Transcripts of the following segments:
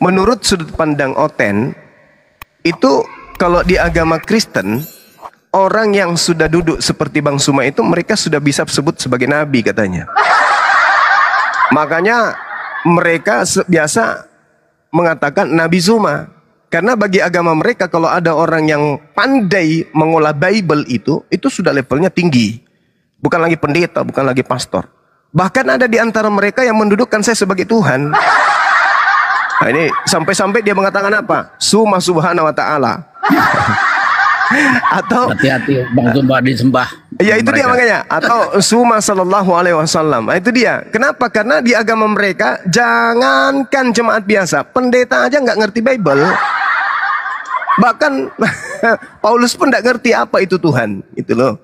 menurut sudut pandang Oten, itu kalau di agama Kristen, orang yang sudah duduk seperti Bang Suma itu mereka sudah bisa sebut sebagai nabi katanya. Makanya mereka biasa mengatakan Nabi Zuma. Karena bagi agama mereka kalau ada orang yang pandai mengolah Bible itu sudah levelnya tinggi. Bukan lagi pendeta, bukan lagi pastor. Bahkan ada di antara mereka yang mendudukkan saya sebagai Tuhan. Nah ini sampai-sampai dia mengatakan apa? Suma subhanahu wa ta'ala. Atau hati-hati Bang Zuma disembah. Ya itu mereka. Dia makanya. Atau Suma sallallahu alaihi wasallam. Itu dia. Kenapa? Karena di agama mereka jangankan jemaat biasa, pendeta aja nggak ngerti Bible. Bahkan Paulus pun nggak ngerti apa itu Tuhan. Itu loh.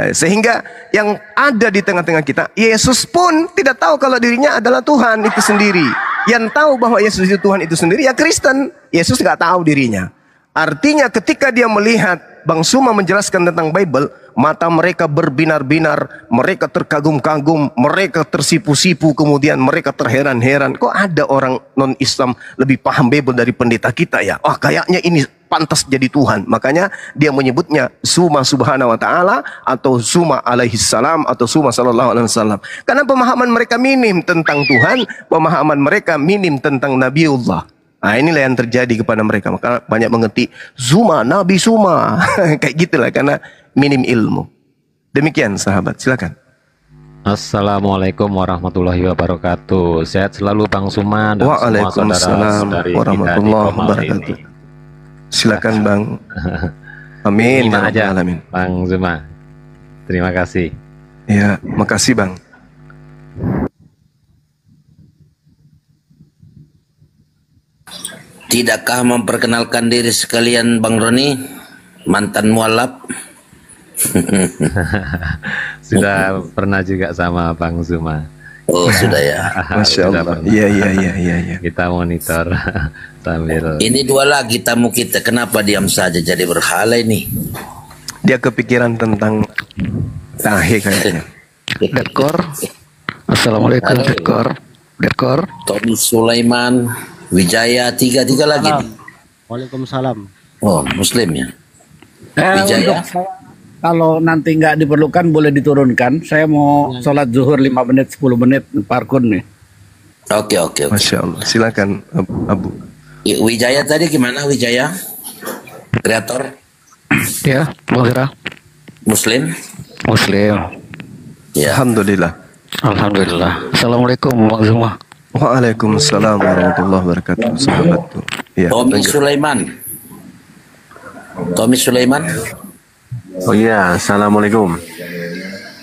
Sehingga yang ada di tengah-tengah kita, Yesus pun tidak tahu kalau dirinya adalah Tuhan itu sendiri. Yang tahu bahwa Yesus itu Tuhan itu sendiri ya Kristen. Yesus nggak tahu dirinya. Artinya ketika dia melihat Bang Suma menjelaskan tentang Bible, mata mereka berbinar-binar, mereka terkagum-kagum, mereka tersipu-sipu, kemudian mereka terheran-heran. Kok ada orang non-Islam lebih paham Bible dari pendeta kita ya? Oh kayaknya ini pantas jadi Tuhan. Makanya dia menyebutnya Suma subhanahu wa ta'ala atau Suma alaihi salam atau Suma sallallahu alaihi wasallam. Karena pemahaman mereka minim tentang Tuhan, pemahaman mereka minim tentang Nabiullah. Nah inilah yang terjadi kepada mereka. Maka banyak mengerti Zuma, Nabi Suma. Kayak gitulah karena minim ilmu. Demikian sahabat, silakan. Assalamualaikum warahmatullahi wabarakatuh. Sehat selalu Bang Suma dan semua saudara-saudari warahmatullahi wabarakatuh. Silakan Bang. Amin. Terima aja alamin. Bang Zuma. Terima kasih. Ya, makasih Bang. Tidakkah memperkenalkan diri sekalian Bang Roni, mantan mualaf? Sudah pernah juga sama Bang Zuma. Oh sudah ya. Masya Allah. Iya. Kita monitor sambil. Ini dua lagi tamu kita. Kenapa diam saja jadi berhala ini? Dia kepikiran tentang tahe kayaknya. Dekor. Assalamualaikum. Dekor. Tommy Sulaiman, Wijaya, tiga lagi nih. Waalaikumsalam. Oh Muslim ya. Wijaya. Kalau nanti nggak diperlukan boleh diturunkan. Saya mau sholat zuhur 5 menit 10 menit Parkun nih. Oke. Masya Allah. Silakan Abu. Wijaya tadi gimana Wijaya? Kreator? Ya, Mohira. Muslim? Muslim. Ya. Alhamdulillah. Assalamualaikum Bang Zuma. Waalaikumsalam warahmatullahi wabarakatuh. Sahabatku. Ya, Tommy Sulaiman. Oh iya, assalamualaikum.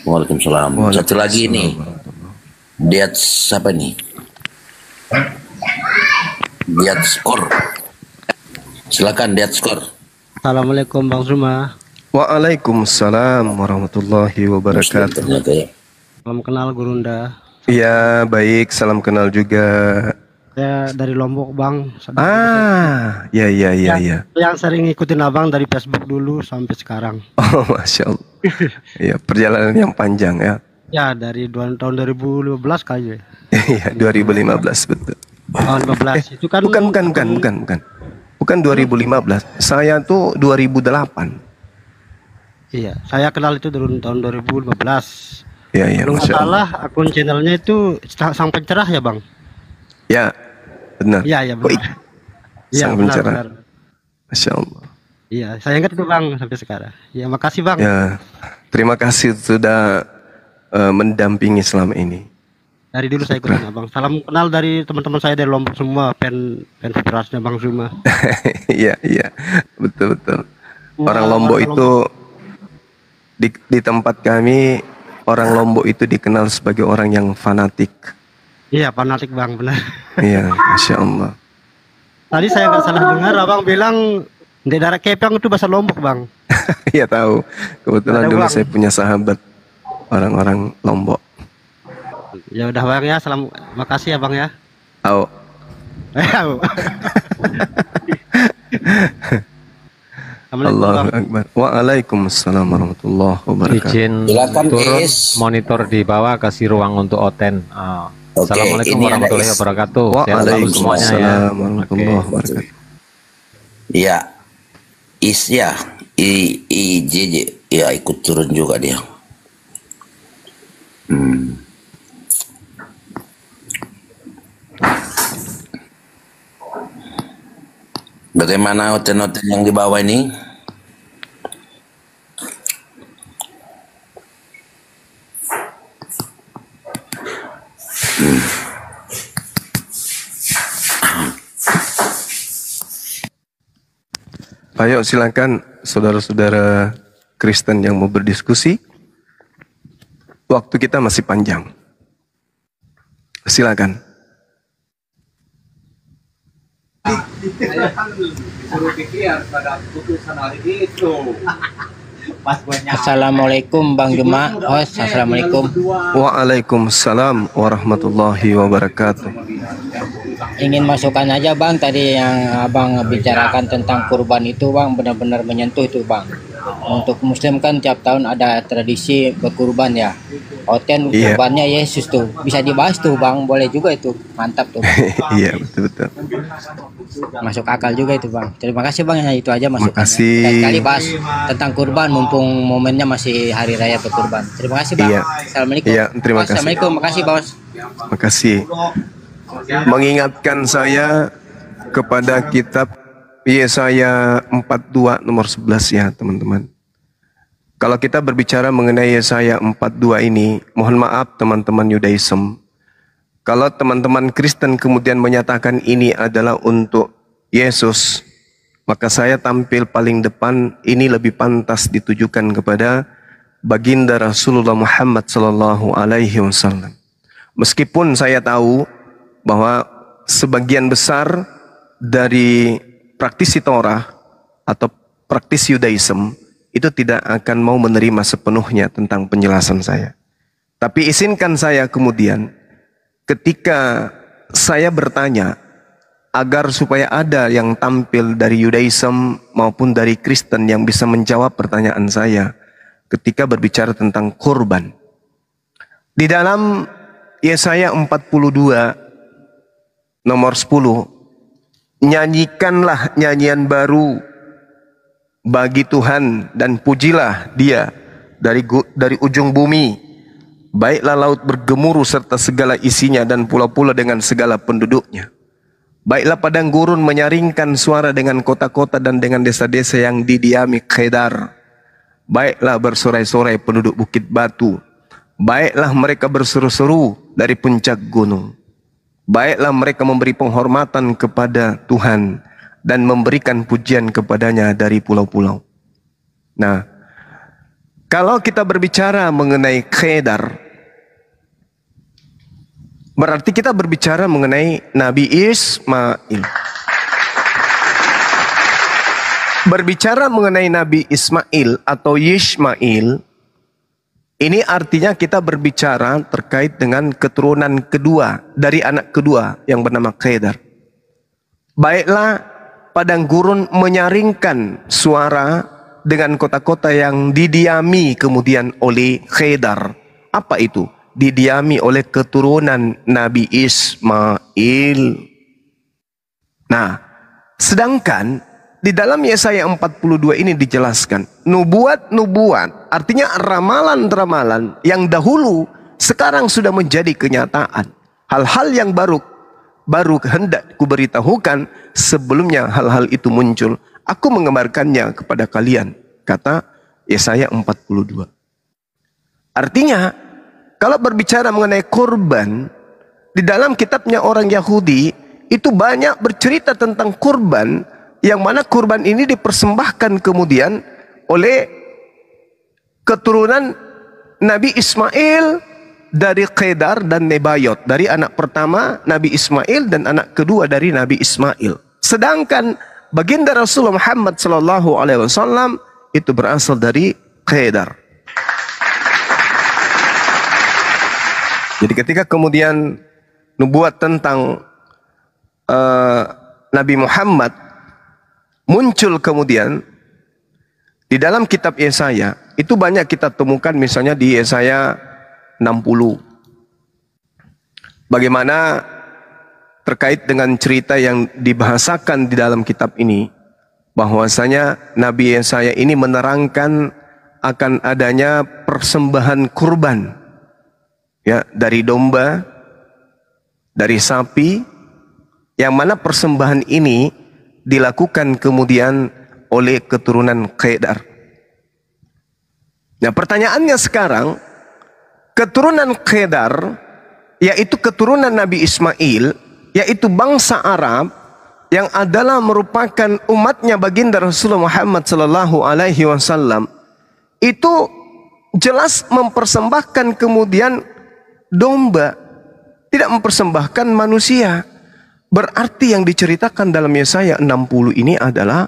Waalaikumsalam. Satu lagi ini, Diat siapa nih? Diat Skor. Silakan Diat Skor. Assalamualaikum Bang Zuma. Waalaikumsalam warahmatullahi wabarakatuh. Salam kenal Gurunda. Iya baik, salam kenal juga. Saya dari Lombok Bang. Ya. Yang sering ngikutin abang dari Facebook dulu sampai sekarang. Oh Masya Allah. Ya perjalanan yang panjang ya. Ya dari tahun 2015 kali ya. Iya 2015 betul. Tahun 15 itu kan. Bukan 2015. Saya tuh 2008. Iya, saya kenal itu dari tahun 2015. Iya. Kalau nggak salah akun channelnya itu Sang Pencerah ya Bang. Ya, benar. Iya, benar. Iya, Sang Pencerah. Masya Allah. Iya, saya ingat itu Bang sampai sekarang. Ya, makasih Bang. Ya, terima kasih sudah mendampingi selama ini. Dari dulu saya ikutin Abang. Salam kenal dari teman-teman saya dari Lombok semua, fans berasnya Bang Zuma. Iya, betul. Orang Lombok itu di tempat kami, orang Lombok itu dikenal sebagai orang yang fanatik. Iya, fanatik Bang, benar. Iya, Masya Allah. Tadi saya nggak salah dengar Abang bilang di daerah Kepang itu bahasa Lombok Bang. Iya tahu. Kebetulan dulu saya punya sahabat orang-orang Lombok. Ya udah Bang ya, makasih ya Bang ya. Au. Allahu Akbar. Waalaikumsalam warahmatullahi wabarakatuh. Izin turun monitor di bawah, kasih ruang untuk Oten. Oke, Assalamualaikum ini ada warahmatullahi wabarakatuh. Sehat selalu semuanya ya. Waalaikumsalam warahmatullahi Oke. wabarakatuh. ya ya IJJ ya ikut turun juga dia. Bagaimana hotel-hotel yang di bawah ini? Ayo silakan saudara-saudara Kristen yang mau berdiskusi. Waktu kita masih panjang. Silakan. Assalamualaikum Bang Juma, host. Assalamualaikum. Waalaikumsalam warahmatullahi wabarakatuh. Ingin masukkan aja Bang, tadi yang Abang bicarakan tentang kurban itu Bang, benar-benar menyentuh itu Bang. Untuk Muslim kan tiap tahun ada tradisi berkurban ya. Oten Iya. kurbannya Yesus tuh, bisa dibahas tuh Bang, boleh juga itu, mantap tuh Bang. Iya, betul-betul. Masuk akal juga itu Bang. Terima kasih Bang, ya itu aja masukannya. Makasih. Dan kali bahas tentang kurban mumpung momennya masih hari raya berkurban. Terima kasih Bang. Iya. Assalamualaikum. Iya, terima kasih. Assalamualaikum, makasih Bos. Makasih. Mengingatkan saya kepada kitab Yesaya 42 nomor 11 ya teman-teman. Kalau kita berbicara mengenai Yesaya 42 ini, mohon maaf teman-teman Yudaism. Kalau teman-teman Kristen kemudian menyatakan ini adalah untuk Yesus, maka saya tampil paling depan, ini lebih pantas ditujukan kepada baginda Rasulullah Muhammad sallallahu alaihi wasallam. Meskipun saya tahu bahwa sebagian besar dari praktisi Torah atau praktisi Yudaism itu tidak akan mau menerima sepenuhnya tentang penjelasan saya. Tapi izinkan saya kemudian ketika saya bertanya agar supaya ada yang tampil dari Yudaism maupun dari Kristen yang bisa menjawab pertanyaan saya ketika berbicara tentang kurban. Di dalam Yesaya 42 nomor 10, nyanyikanlah nyanyian baru bagi Tuhan dan pujilah Dia dari ujung bumi. Baiklah laut bergemuruh serta segala isinya dan pulau-pulau dengan segala penduduknya. Baiklah padang gurun menyaringkan suara dengan kota-kota dan dengan desa-desa yang didiami Kedar. Baiklah bersorai-sorai penduduk bukit batu. Baiklah mereka berseru-seru dari puncak gunung. Baiklah mereka memberi penghormatan kepada Tuhan dan memberikan pujian kepadanya dari pulau-pulau. Nah, kalau kita berbicara mengenai Kedar, berarti kita berbicara mengenai Nabi Ismail. Berbicara mengenai Nabi Ismail atau Yishmail, ini artinya kita berbicara terkait dengan keturunan kedua dari anak kedua yang bernama Kedar. Baiklah padang gurun menyaringkan suara dengan kota-kota yang didiami kemudian oleh Kedar. Apa itu? Didiami oleh keturunan Nabi Ismail. Nah, sedangkan di dalam Yesaya 42 ini dijelaskan nubuat-nubuat, artinya ramalan-ramalan yang dahulu sekarang sudah menjadi kenyataan. Hal-hal yang baru hendak kuberitahukan sebelumnya hal-hal itu muncul. Aku mengembarkannya kepada kalian, kata Yesaya 42. Artinya, kalau berbicara mengenai kurban, di dalam kitabnya orang Yahudi itu banyak bercerita tentang kurban, yang mana kurban ini dipersembahkan kemudian oleh keturunan Nabi Ismail dari Kedar dan Nebayot, dari anak pertama Nabi Ismail dan anak kedua dari Nabi Ismail. Sedangkan baginda Rasulullah Muhammad sallallahu alaihi wasallam itu berasal dari Kedar. Jadi ketika kemudian nubuat tentang Nabi Muhammad muncul kemudian di dalam kitab Yesaya, itu banyak kita temukan misalnya di Yesaya 60. bagaimana terkait dengan cerita yang dibahasakan di dalam kitab ini, bahwasanya Nabi Yesaya ini menerangkan akan adanya persembahan kurban, ya, dari domba, dari sapi, yang mana persembahan ini dilakukan kemudian oleh keturunan Kedar. Nah, pertanyaannya sekarang, keturunan Kedar, yaitu keturunan Nabi Ismail, yaitu bangsa Arab yang adalah merupakan umatnya baginda Rasulullah Muhammad sallallahu alaihi wasallam, itu jelas mempersembahkan kemudian domba, tidak mempersembahkan manusia. Berarti yang diceritakan dalam Yesaya 60 ini adalah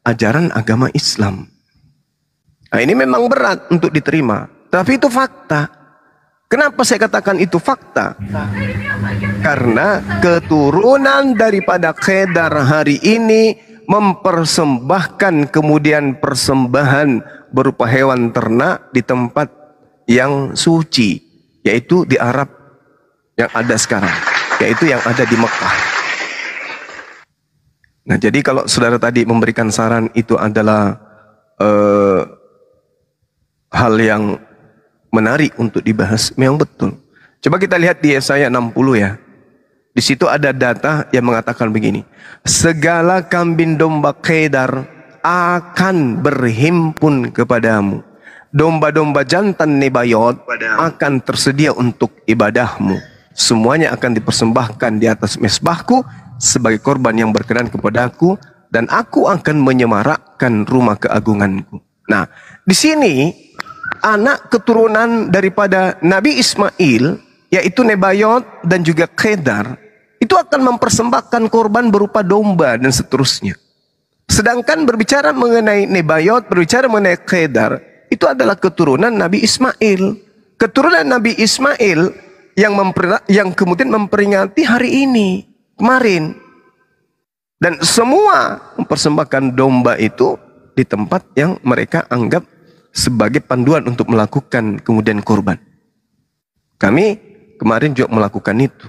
ajaran agama Islam. Nah, ini memang berat untuk diterima, tapi itu fakta. Kenapa saya katakan itu fakta? Karena keturunan daripada Kedar hari ini mempersembahkan kemudian persembahan berupa hewan ternak di tempat yang suci, yaitu di Arab yang ada sekarang, yaitu yang ada di Mekah. Nah, jadi kalau saudara tadi memberikan saran itu adalah hal yang menarik untuk dibahas, memang betul. Coba kita lihat di Yesaya 60 ya. Di situ ada data yang mengatakan begini: segala kambing domba Kedar akan berhimpun kepadamu, domba-domba jantan Nebayot akan tersedia untuk ibadahmu. Semuanya akan dipersembahkan di atas mezbahku sebagai korban yang berkenan kepadaku, dan aku akan menyemarakkan rumah keagunganku. Nah, di sini anak keturunan daripada Nabi Ismail, yaitu Nebayot dan juga Kedar, itu akan mempersembahkan korban berupa domba dan seterusnya. Sedangkan berbicara mengenai Nebayot, berbicara mengenai Kedar, itu adalah keturunan Nabi Ismail. Keturunan Nabi Ismail yang kemudian memperingati hari ini, kemarin. Dan semua mempersembahkan domba itu di tempat yang mereka anggap sebagai panduan untuk melakukan kemudian korban. Kami kemarin juga melakukan itu.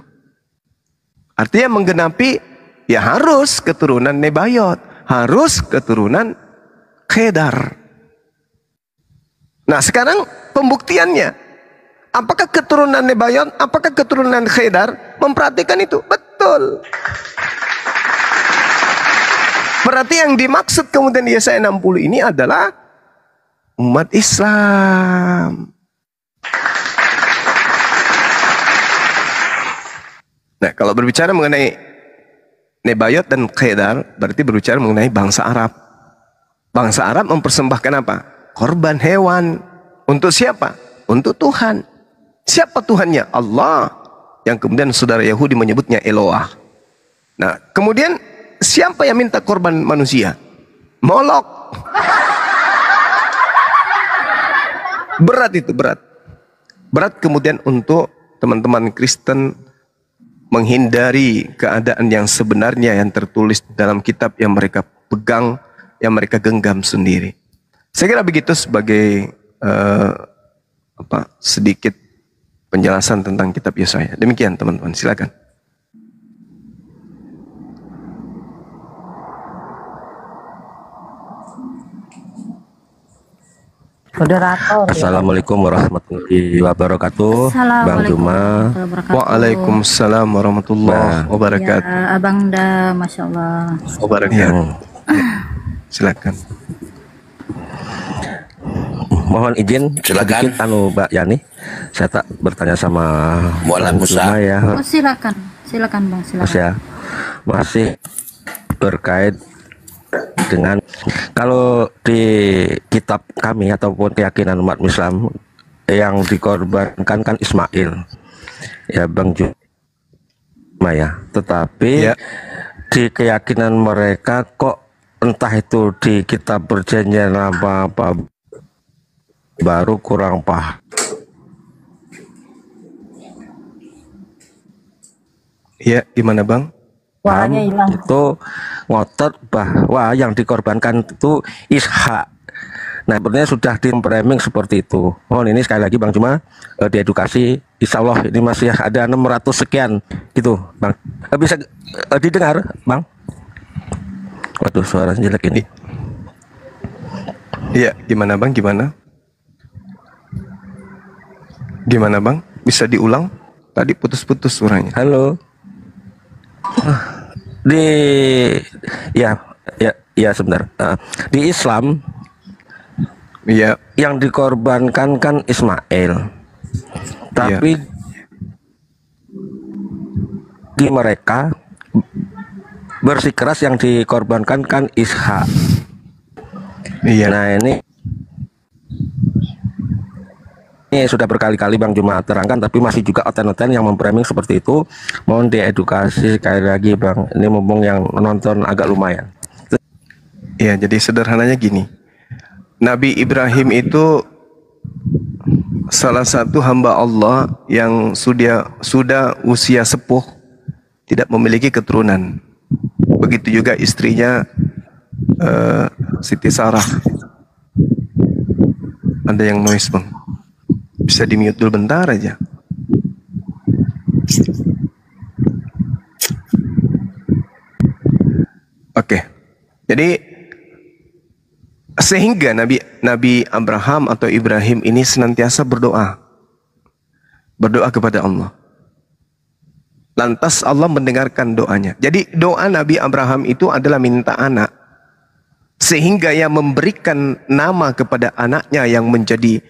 Artinya menggenapi, ya harus keturunan Nebayot, harus keturunan Kedar. Nah, sekarang pembuktiannya, apakah keturunan Nebayot, apakah keturunan Kedar memperhatikan itu? Betul. Berarti yang dimaksud kemudian di Yesaya 60 ini adalah umat Islam. Nah, kalau berbicara mengenai Nebayot dan Kedar, berarti berbicara mengenai bangsa Arab. Bangsa Arab mempersembahkan apa? Korban hewan. Untuk siapa? Untuk Tuhan. Siapa Tuhannya? Allah. Yang kemudian saudara Yahudi menyebutnya Eloah. Nah, kemudian siapa yang minta korban manusia? Molok. Berat itu, berat. Berat kemudian untuk teman-teman Kristen menghindari keadaan yang sebenarnya yang tertulis dalam kitab yang mereka pegang, yang mereka genggam sendiri. Saya kira begitu sebagai sedikit penjelasan tentang kitab Yesaya. Demikian teman-teman, silakan. Moderator. Assalamualaikum warahmatullahi wabarakatuh. Bang Juma. Waalaikumsalam warahmatullahi wabarakatuh. Ya, Abang dah, Masya Allah. Wabarakatuh. Silakan. Mohon izin, Silakan. Mbak Yani, saya tak bertanya sama Bang Juma ya. Oh, silakan Bang, silakan. Mas ya, masih terkait dengan kalau di kitab kami ataupun keyakinan umat Islam yang dikorbankan kan Ismail ya Bang Juma ya, tetapi di keyakinan mereka kok entah itu di kitab perjanjian apa baru kurang paham. Ya, gimana Bang? Itu ngotot bahwa yang dikorbankan itu Ishak. Nah, sebenarnya sudah di framing seperti itu. Mohon ini sekali lagi Bang Juma diedukasi Insya Allah ini masih ada 600 sekian gitu Bang. Bisa didengar Bang? Waduh suaranya jelek ini. Iya, gimana Bang? Gimana Bang? Bisa diulang? Tadi putus-putus suaranya. Halo. Ya sebentar. Di Islam, iya, yang dikorbankan kan Ismail, tapi di mereka bersikeras yang dikorbankan kan Ishak. Iya. Nah ini sudah berkali-kali Bang Jumat terangkan, tapi masih juga oten-oten yang memframing seperti itu. Mohon diedukasi sekali lagi Bang. Ini mumpung yang menonton agak lumayan. Ya, jadi sederhananya gini. Nabi Ibrahim itu salah satu hamba Allah yang sudah usia sepuh, tidak memiliki keturunan. Begitu juga istrinya Siti Sarah. Ada yang noise Bang. Bisa di-mute dulu bentar aja. Oke. Jadi sehingga Nabi Abraham atau Ibrahim ini senantiasa berdoa kepada Allah. Lantas Allah mendengarkan doanya. Jadi doa Nabi Abraham itu adalah minta anak. Sehingga ia memberikan nama kepada anaknya yang menjadi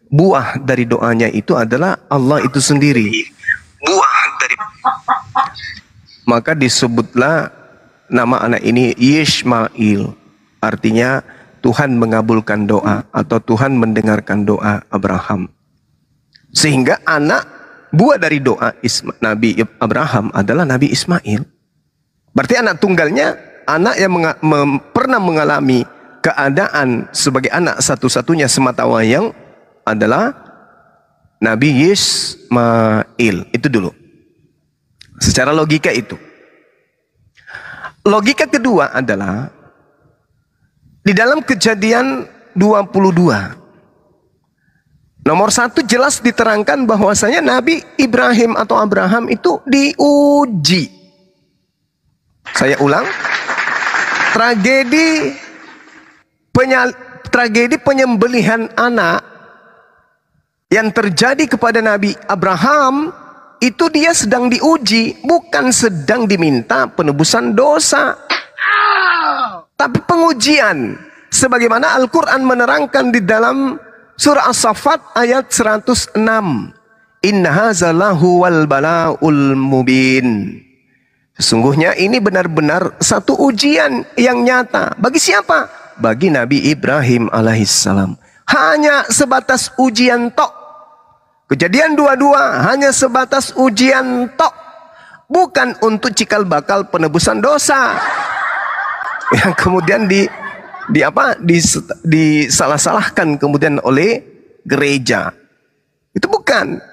buah dari doanya itu adalah Allah itu sendiri. Maka disebutlah nama anak ini Yishmael. Artinya Tuhan mengabulkan doa atau Tuhan mendengarkan doa Abraham. Sehingga anak buah dari doa Nabi Abraham adalah Nabi Ismail. Berarti anak tunggalnya anak yang pernah mengalami keadaan sebagai anak satu-satunya semata wayang adalah Nabi Ismail. Itu dulu. Secara logika itu. Logika kedua adalah di dalam Kejadian 22. Nomor 1 jelas diterangkan bahwasanya Nabi Ibrahim atau Abraham itu diuji. Saya ulang. Tragedi penyembelihan anak yang terjadi kepada Nabi Abraham itu dia sedang diuji, bukan sedang diminta penebusan dosa. Tapi pengujian. Sebagaimana Al-Quran menerangkan di dalam surah As-Saffat ayat 106. Inna haza lahu wal bala'ul mubin. Sesungguhnya ini benar-benar satu ujian yang nyata. Bagi siapa? Bagi Nabi Ibrahim alaihissalam. Hanya sebatas ujian tok. Kejadian 22 hanya sebatas ujian tok. Bukan untuk cikal bakal penebusan dosa. Yang kemudian disalah-salahkan kemudian oleh gereja. Itu bukan.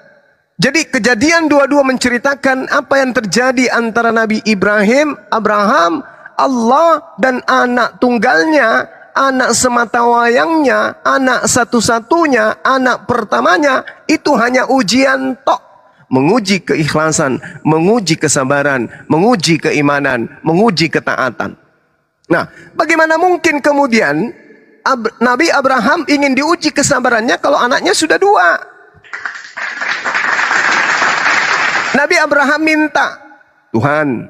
Jadi Kejadian 22 menceritakan apa yang terjadi antara Nabi Ibrahim, Abraham, Allah dan anak tunggalnya, anak semata wayangnya, anak satu-satunya, anak pertamanya, itu hanya ujian tok. Menguji keikhlasan, menguji kesabaran, menguji keimanan, menguji ketaatan. Nah, bagaimana mungkin kemudian Nabi Abraham ingin diuji kesabarannya kalau anaknya sudah 2? Nabi Abraham minta, Tuhan,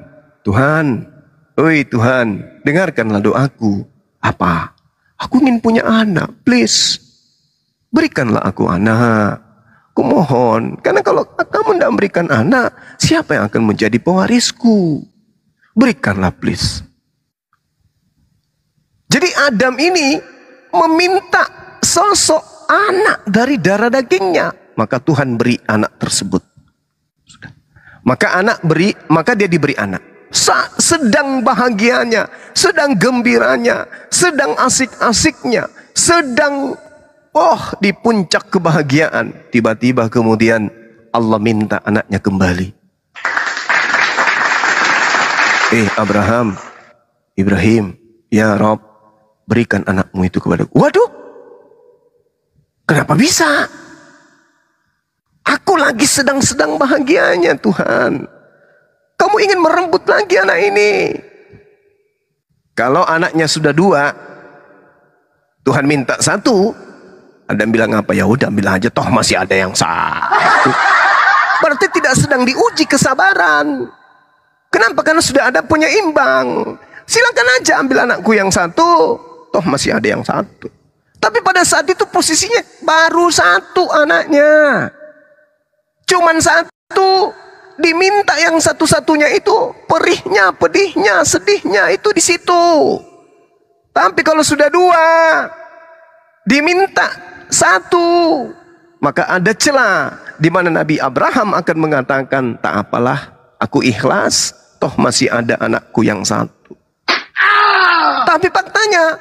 oi Tuhan, dengarkanlah doaku. Apa? Aku ingin punya anak, please. Berikanlah aku anak. Aku mohon, karena kalau kamu tidak memberikan anak, siapa yang akan menjadi pewarisku? Berikanlah please. Jadi Adam ini meminta sosok anak dari darah dagingnya. Maka Tuhan beri anak tersebut. Maka dia diberi anak. Sedang bahagianya, sedang gembiranya, sedang asik-asiknya, sedang di puncak kebahagiaan. Tiba-tiba kemudian Allah minta anaknya kembali. Ibrahim, ya Rob, berikan anakmu itu kepadaku. Waduh, kenapa bisa? Aku lagi sedang-sedang bahagianya Tuhan. Kamu ingin merembut lagi anak ini. Kalau anaknya sudah 2, Tuhan minta 1, ada yang bilang apa? Ya udah ambil aja, toh masih ada yang 1. Berarti tidak sedang diuji kesabaran. Kenapa? Karena sudah ada penyeimbang. Silakan aja ambil anakku yang 1, toh masih ada yang 1. Tapi pada saat itu posisinya baru 1 anaknya. Cuman 1, diminta yang satu-satunya itu, perihnya, pedihnya, sedihnya itu di situ. Tapi kalau sudah 2, diminta 1, maka ada celah di mana Nabi Abraham akan mengatakan, tak apalah, aku ikhlas, toh masih ada anakku yang 1. Tapi faktanya,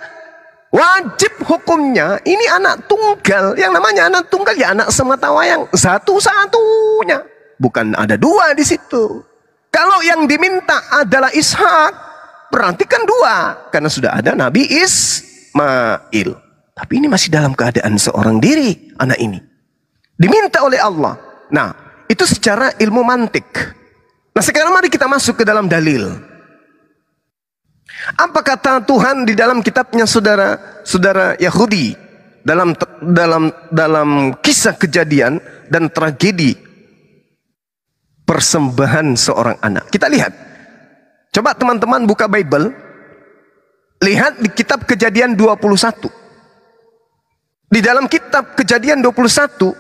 wajib hukumnya ini anak tunggal. Yang namanya anak tunggal ya anak sematawayang, satu-satunya. Bukan ada 2 di situ. Kalau yang diminta adalah Ishak, berarti kan 2. Karena sudah ada Nabi Ismail. Tapi ini masih dalam keadaan seorang diri anak ini. Diminta oleh Allah. Nah, itu secara ilmu mantik. Nah, sekarang mari kita masuk ke dalam dalil. Apa kata Tuhan di dalam kitabnya saudara Yahudi dalam kisah kejadian dan tragedi persembahan seorang anak. Kita lihat. Coba teman-teman buka Bible. Lihat di kitab Kejadian 21. Di dalam kitab Kejadian 21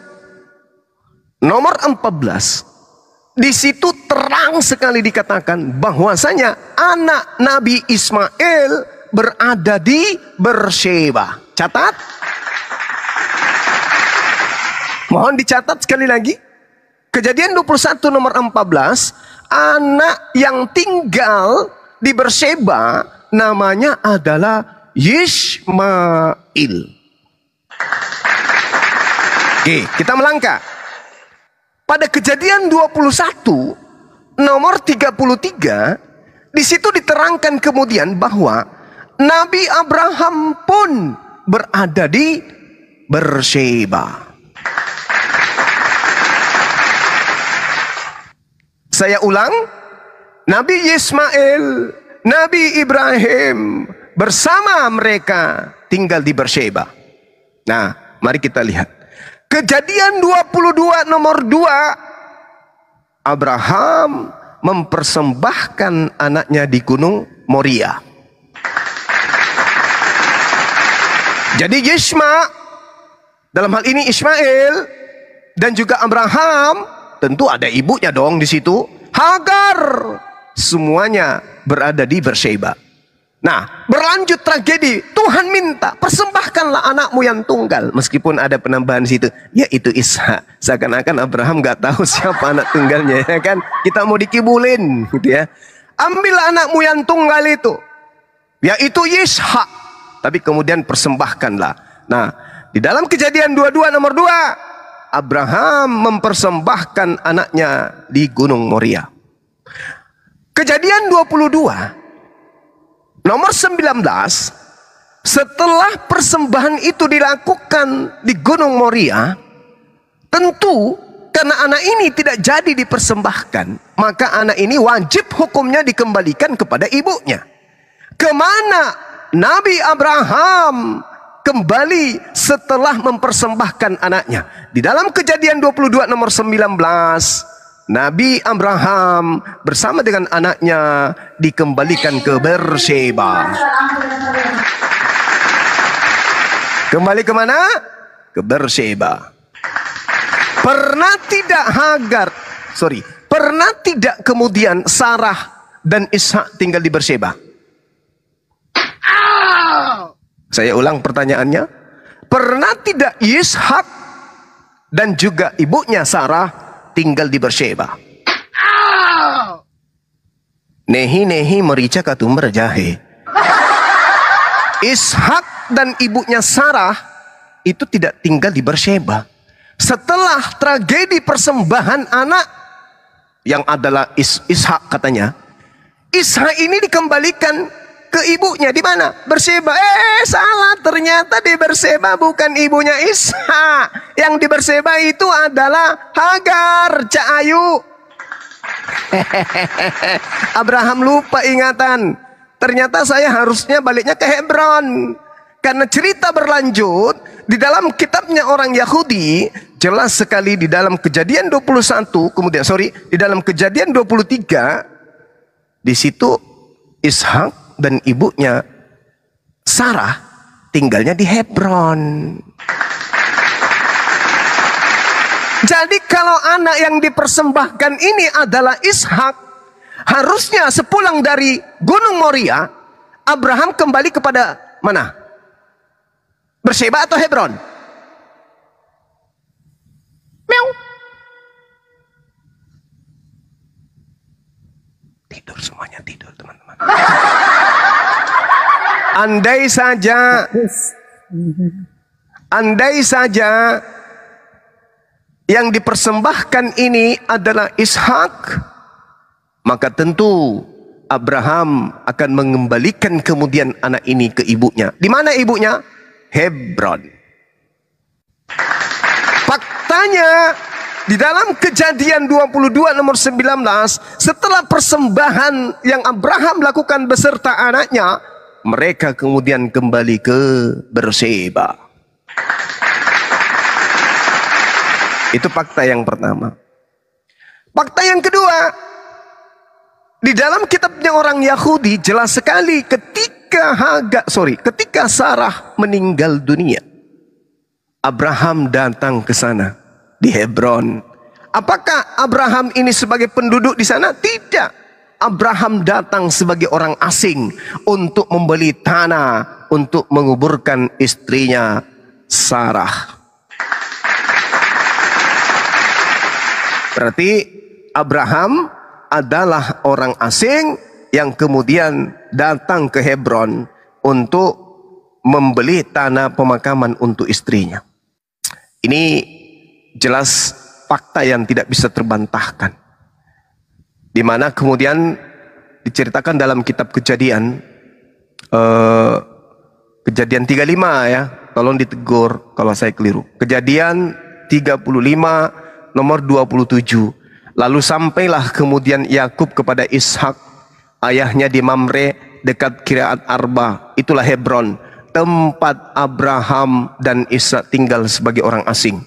nomor 14, di situ terang sekali dikatakan bahwasanya anak Nabi Ismail berada di Beersheba. Catat. Mohon dicatat sekali lagi. Kejadian 21 nomor 14, anak yang tinggal di Beersheba namanya adalah Ismail. Oke, kita melangkah. Pada Kejadian 21 nomor 33, di situ diterangkan kemudian bahwa Nabi Abraham pun berada di Beersheba. Saya ulang, Nabi Ismail, Nabi Ibrahim bersama mereka tinggal di Beersheba. Nah, mari kita lihat. Kejadian 22 nomor 2, Abraham mempersembahkan anaknya di Gunung Moria. Jadi dalam hal ini Ismail dan juga Abraham, tentu ada ibunya dong di situ, Hagar, semuanya berada di Beersheba. Nah, berlanjut tragedi, Tuhan minta, persembahkanlah anakmu yang tunggal. Meskipun ada penambahan situ, yaitu Ishak. Seakan-akan Abraham gak tahu siapa anak tunggalnya, ya kan? Kita mau dikibulin, gitu ya. Ambil anakmu yang tunggal itu, yaitu Ishak. Tapi kemudian persembahkanlah. Nah, di dalam Kejadian 22 nomor 2, Abraham mempersembahkan anaknya di Gunung Moria. Kejadian 22 nomor 19, setelah persembahan itu dilakukan di Gunung Moria, tentu karena anak ini tidak jadi dipersembahkan, maka anak ini wajib hukumnya dikembalikan kepada ibunya. Kemana Nabi Abraham kembali setelah mempersembahkan anaknya? Di dalam Kejadian 22 nomor 19, Nabi Abraham bersama dengan anaknya dikembalikan ke Beersheba. Kembali kemana? Ke Beersheba. Pernah tidak kemudian Sarah dan Ishak tinggal di Beersheba? Saya ulang pertanyaannya. Pernah tidak Ishak dan juga ibunya Sarah tinggal di Beersheba? Nehi merica katumber jahe. Ishak dan ibunya Sarah itu tidak tinggal di Beersheba. Setelah tragedi persembahan anak yang adalah Ishak katanya, Ishak ini dikembalikan ke ke ibunya di mana? Berseba. Salah, ternyata di Berseba bukan ibunya Ishak. Yang di Berseba itu adalah Hagar, Cak Ayu. Abraham lupa ingatan. Ternyata saya harusnya baliknya ke Hebron. Karena cerita berlanjut di dalam kitabnya orang Yahudi, jelas sekali di dalam Kejadian 21, kemudian di dalam Kejadian 23, di situ Ishak dan ibunya Sarah tinggalnya di Hebron. Jadi kalau anak yang dipersembahkan ini adalah Ishak, harusnya sepulang dari Gunung Moria, Abraham kembali kepada mana? Berseba atau Hebron? Meow. Tidur semuanya, tidur teman-teman. Andai saja yang dipersembahkan ini adalah Ishak, maka tentu Abraham akan mengembalikan kemudian anak ini ke ibunya. Di mana ibunya? Hebron. Faktanya di dalam Kejadian 22 nomor 19, setelah persembahan yang Abraham lakukan beserta anaknya, mereka kemudian kembali ke Berseba. Itu fakta yang pertama. Fakta yang kedua, di dalam kitabnya orang Yahudi jelas sekali ketika Sarah meninggal dunia, Abraham datang ke sana di Hebron. Apakah Abraham ini sebagai penduduk di sana? Tidak. Abraham datang sebagai orang asing untuk membeli tanah untuk menguburkan istrinya Sarah. Berarti Abraham adalah orang asing yang kemudian datang ke Hebron untuk membeli tanah pemakaman untuk istrinya. Ini jelas fakta yang tidak bisa terbantahkan. Di mana kemudian diceritakan dalam kitab Kejadian, Kejadian 35 ya, tolong ditegur kalau saya keliru. Kejadian 35 nomor 27. Lalu sampailah kemudian Yakub kepada Ishak, ayahnya di Mamre dekat Kiriat Arba, itulah Hebron, tempat Abraham dan Ishak tinggal sebagai orang asing.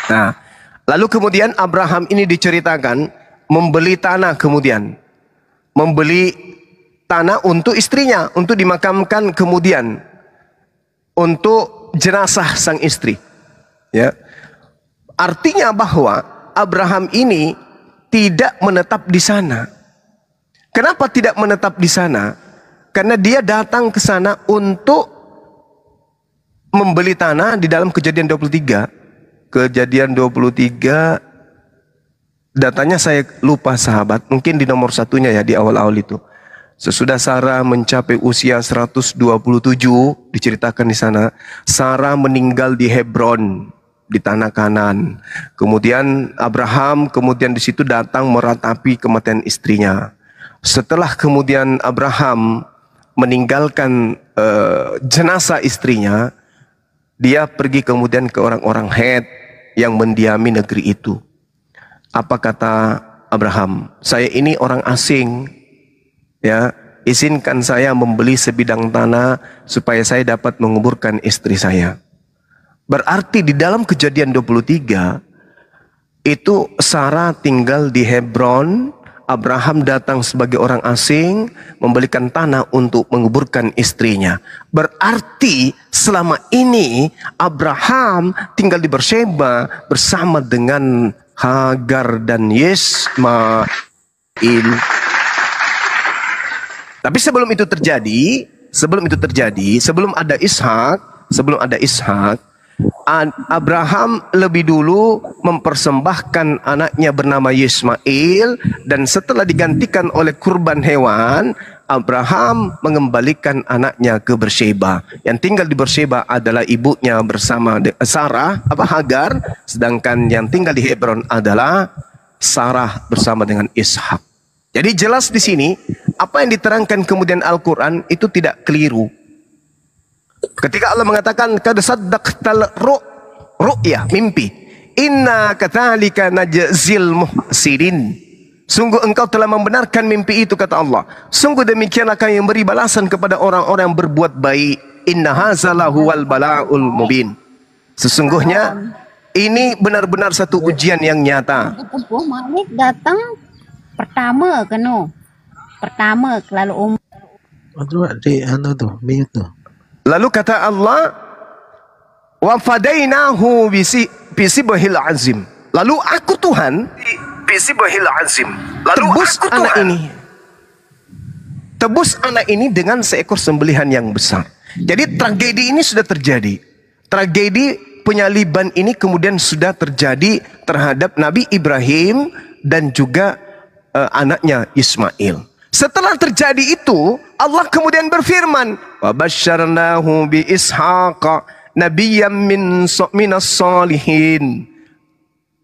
Nah, lalu kemudian Abraham ini diceritakan membeli tanah, kemudian membeli tanah untuk istrinya, untuk dimakamkan kemudian untuk jenazah sang istri. Ya, artinya bahwa Abraham ini tidak menetap di sana. Kenapa tidak menetap di sana? Karena dia datang ke sana untuk membeli tanah di dalam Kejadian 23. Kejadian 23, datanya saya lupa sahabat, mungkin di nomor satunya ya, di awal-awal itu. Sesudah Sarah mencapai usia 127, diceritakan di sana, Sarah meninggal di Hebron, di tanah Kanan. Kemudian Abraham kemudian di situ datang meratapi kematian istrinya. Setelah kemudian Abraham meninggalkan jenazah istrinya, dia pergi kemudian ke orang-orang Het yang mendiami negeri itu. Apa kata Abraham? Saya ini orang asing, ya, izinkan saya membeli sebidang tanah supaya saya dapat menguburkan istri saya. Berarti di dalam Kejadian 23 itu Sarah tinggal di Hebron, Abraham datang sebagai orang asing membelikan tanah untuk menguburkan istrinya. Berarti selama ini Abraham tinggal di Berseba bersama dengan Hagar dan Ismail. Tapi sebelum itu terjadi, sebelum ada Ishak, Abraham lebih dulu mempersembahkan anaknya bernama Ismail, dan setelah digantikan oleh kurban hewan, Abraham mengembalikan anaknya ke Berseba. Yang tinggal di Berseba adalah ibunya bersama Sarah, Hagar, sedangkan yang tinggal di Hebron adalah Sarah bersama dengan Ishak. Jadi jelas di sini apa yang diterangkan kemudian Al-Quran itu tidak keliru. Ketika Allah mengatakan kad saddaqtal ru'ya, mimpi. Inna kadzalika najzil muhsinin. Sungguh engkau telah membenarkan mimpi itu, kata Allah. Sungguh demikianlah kami memberi balasan kepada orang-orang yang berbuat baik. Inna hazalahu wal bala'ul mubin. Sesungguhnya ini benar-benar satu ujian yang nyata. Malik datang pertama lalu Lalu kata Allah, wa fadainahu bisibhil azim. Lalu aku Tuhan bisibhil azim. Tebus anak ini. Tebus anak ini dengan seekor sembelihan yang besar. Jadi tragedi ini sudah terjadi. Tragedi penyaliban ini kemudian sudah terjadi terhadap Nabi Ibrahim dan juga anaknya Ismail. Setelah terjadi itu, Allah kemudian berfirman, wa basyarnahu bi ishaqa nabiyyam minas salihin.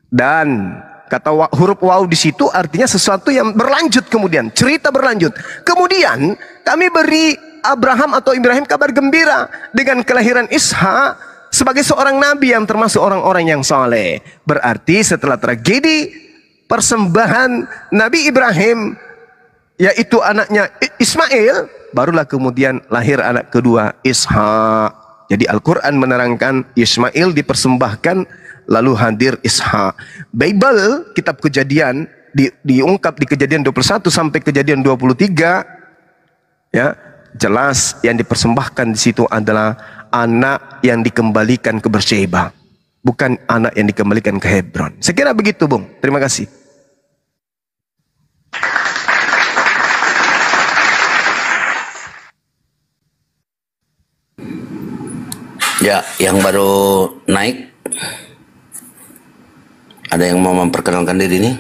Dan kata huruf waw di situ artinya sesuatu yang berlanjut, kemudian cerita berlanjut. Kemudian kami beri Abraham atau Ibrahim kabar gembira dengan kelahiran Ishak sebagai seorang nabi yang termasuk orang-orang yang saleh. Berarti setelah tragedi persembahan Nabi Ibrahim, yaitu anaknya Ismail, barulah kemudian lahir anak kedua Ishak. Jadi Al-Quran menerangkan Ismail dipersembahkan, lalu hadir Ishak. Bible, kitab Kejadian, diungkap di Kejadian 21 sampai Kejadian 23, ya, jelas yang dipersembahkan di situ adalah anak yang dikembalikan ke Beersheba, bukan anak yang dikembalikan ke Hebron. Saya kira begitu, Bung. Terima kasih. Ya, yang baru naik, ada yang mau memperkenalkan diri nih?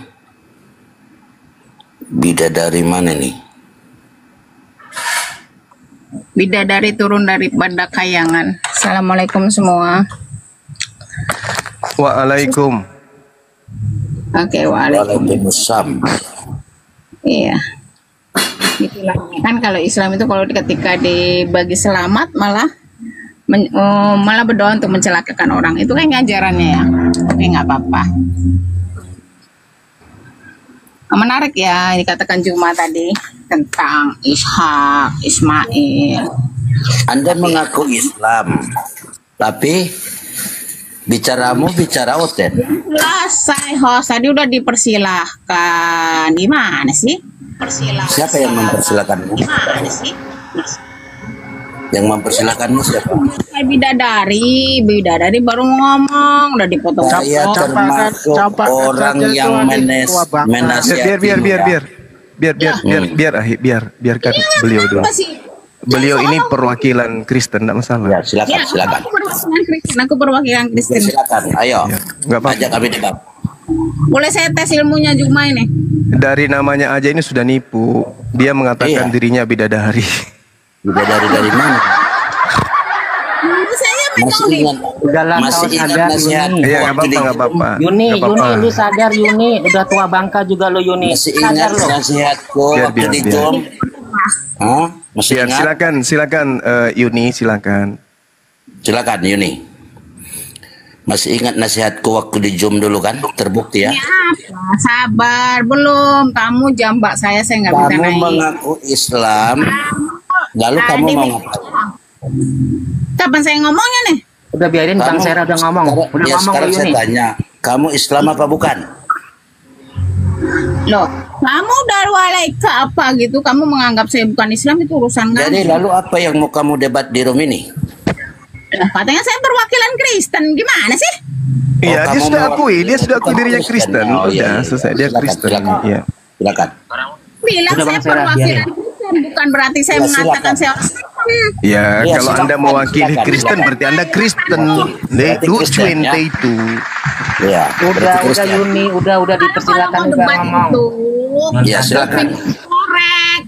Bidadari mana nih? Bidadari turun dari Banda Kayangan. Assalamualaikum semua. Waalaikum. Oke, waalaikumsalam. Iya. Itulah kan kalau Islam itu kalau ketika dibagi selamat malah berdoa untuk mencelakakan orang. Itu kan ajarannya ya. Oke, nggak apa-apa. Menarik ya dikatakan Juma tadi tentang Ishak, Ismail. Anda mengaku Islam, tapi bicaramu bicara oten. Selesai host tadi udah dipersilahkan. Gimana sih? Persilahkan. Siapa yang mempersilahkanmu? Gimana sih? Yang mempersilahkanmu siapa? Bidadari baru ngomong udah dipotong. Saya termasuk orang yang menasihati. Biarkan beliau dulu. Beliau ini perwakilan Kristen, tidak masalah. Ya, silakan. Aku perwakilan Kristen. Ya, silakan, ayo. Nggak apa-apa. Ajak kami debat. Boleh saya tes ilmunya Juma ini? Dari namanya aja ini sudah nipu. Dia mengatakan dirinya bidadari. Bidadari dari mana? Masih ingat nasihat. Iya, nggak apa-apa. Yuni lu sadar Yuni, udah tua bangka juga lo Yuni. Masih ingat nasihatku waktu di Jom? Masih ingat? Silakan Yuni, silakan. Silakan Yuni. Masih ingat nasihatku waktu di Jom dulu kan? Terbukti ya? Sabar, belum. Kamu jambak saya nggak bisa naik. Kamu mengaku Islam, lalu kamu mau ngapain? Kapan saya ngomongnya nih? Udah biarin Bang Sera udah ngomong. Ya sekarang saya tanya, kamu Islam apa bukan? Loh, kamu dari walaika apa gitu? Kamu menganggap saya bukan Islam, itu urusan kamu. Jadi lalu apa yang mau kamu debat di room ini? Katanya saya perwakilan Kristen, gimana sih? Iya, dia sudah akui dirinya Kristen. Udah selesai, dia Kristen. Iya. Silakan. Bilang saya perwakilan Kristen, bukan berarti saya mengatakan saya. Ya, kalau Anda mewakili Kristen berarti Anda Kristen. Lucuin itu. Ya, udah Yuni, udah dipersilakan juga ngomong. Ya, silakan. Korek.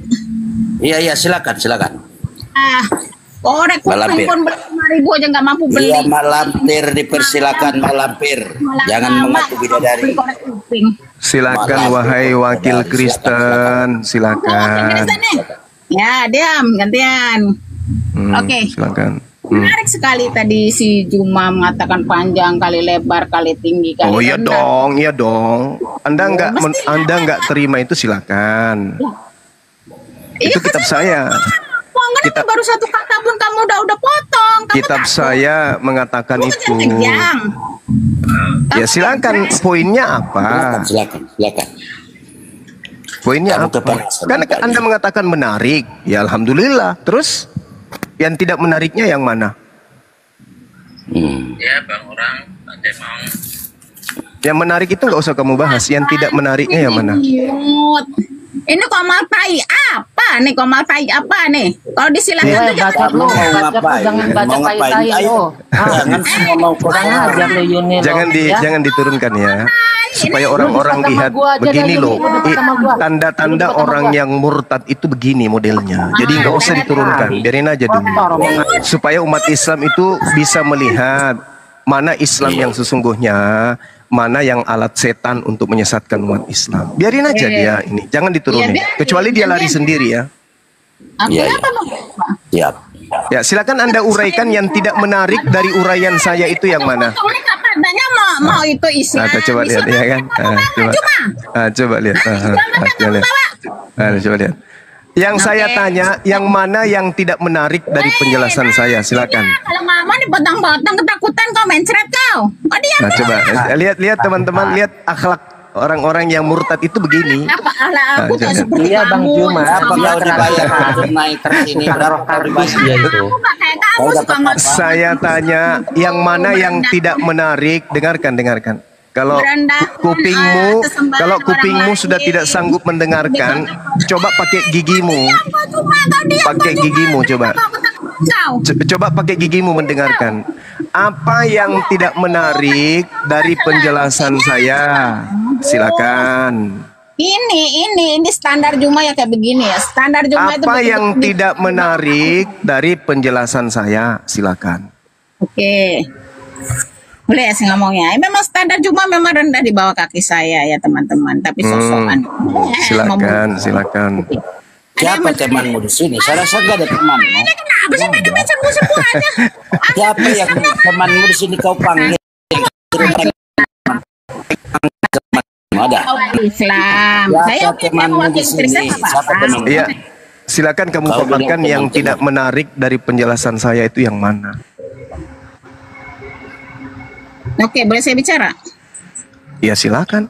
Iya, silakan. Korek pun 5.000 aja nggak mampu beli. Iya, malampir dipersilakan malampir. Jangan mengaku bidadari. Silakan wahai wakil Kristen, silakan. Ya, diam gantian. Oke. Silakan. Menarik sekali tadi si Juma mengatakan panjang kali lebar kali tinggi kali Oh iya rendah. dong, iya dong. Anda nggak terima itu silakan. Itu kitab saya. Kita baru satu kata pun kamu udah potong. Kamu Kitab takut. saya mengatakan Kamu itu. kejang. Ya silakan. Poinnya apa? Silakan. Poinnya apa? Kan Anda mengatakan menarik. Ya alhamdulillah. Terus yang tidak menariknya yang mana? Ya bang, orang nanti mau. Yang menarik itu nggak usah kamu bahas. Yang tidak menariknya yang mana? Ini komal tai apa nih? Komal tai apa nih? Kalau disilakan tuh baca lu, jangan baca tai-tai lu. Jangan semua mau Kurang ajar lu Yuni. Jangan diturunkan ya. Supaya orang-orang lihat begini loh. Tanda-tanda orang yang murtad itu begini modelnya. Jadi nggak usah diturunkan. Biarin aja dulu. Supaya umat Islam itu bisa melihat mana Islam yang sesungguhnya, mana yang alat setan untuk menyesatkan umat Islam. Biarin aja dia ini, jangan diturunin. Kecuali dia lari sendiri ya. Siap. Ya, silakan Anda uraikan yang tidak menarik dari uraian saya itu yang mana? Katanya mau itu isinya. Coba lihat ya kan. Coba lihat. Coba lihat. Yang saya tanya, yang mana yang tidak menarik dari penjelasan saya? Silakan. Kalau mama nih potong-potong ketakutan kau mencret kau. Kau diam. Nah, coba lihat teman-teman, lihat akhlak orang-orang yang murtad itu begini. Apa aku tuh seperti Iya Bang Juma. Apa kau dibayar untuk naik keras ini? Berapa kau dibayar? Dia itu. kayak kamu suka Saya tanya, yang mana yang tidak menarik? Dengarkan. Kalau kupingmu sudah tidak sanggup mendengarkan, coba pakai gigimu. Pakai gigimu coba. Coba pakai gigimu mendengarkan. Apa yang tidak menarik dari penjelasan saya? Silakan. Ini standar Juma ya kayak begini ya. Standar Juma itu Apa yang tidak menarik dari penjelasan saya? Silakan. Oke. Boleh ya saya ngomongnya. Memang standar Juma memang rendah di bawah kaki saya ya teman-teman. Tapi sosokan. Silakan. Siapa temanmu di sini? Saya rasa gak ada teman. Kenapa sih pada mention-mention aja? Siapa yang temanmu di sini kau panggil? Ada. Islam. Saya temanmu di sini. Siapa temanmu? Iya. Silakan kamu paparkan yang tidak menarik dari penjelasan saya itu yang mana? Oke, boleh saya bicara? Ya silakan.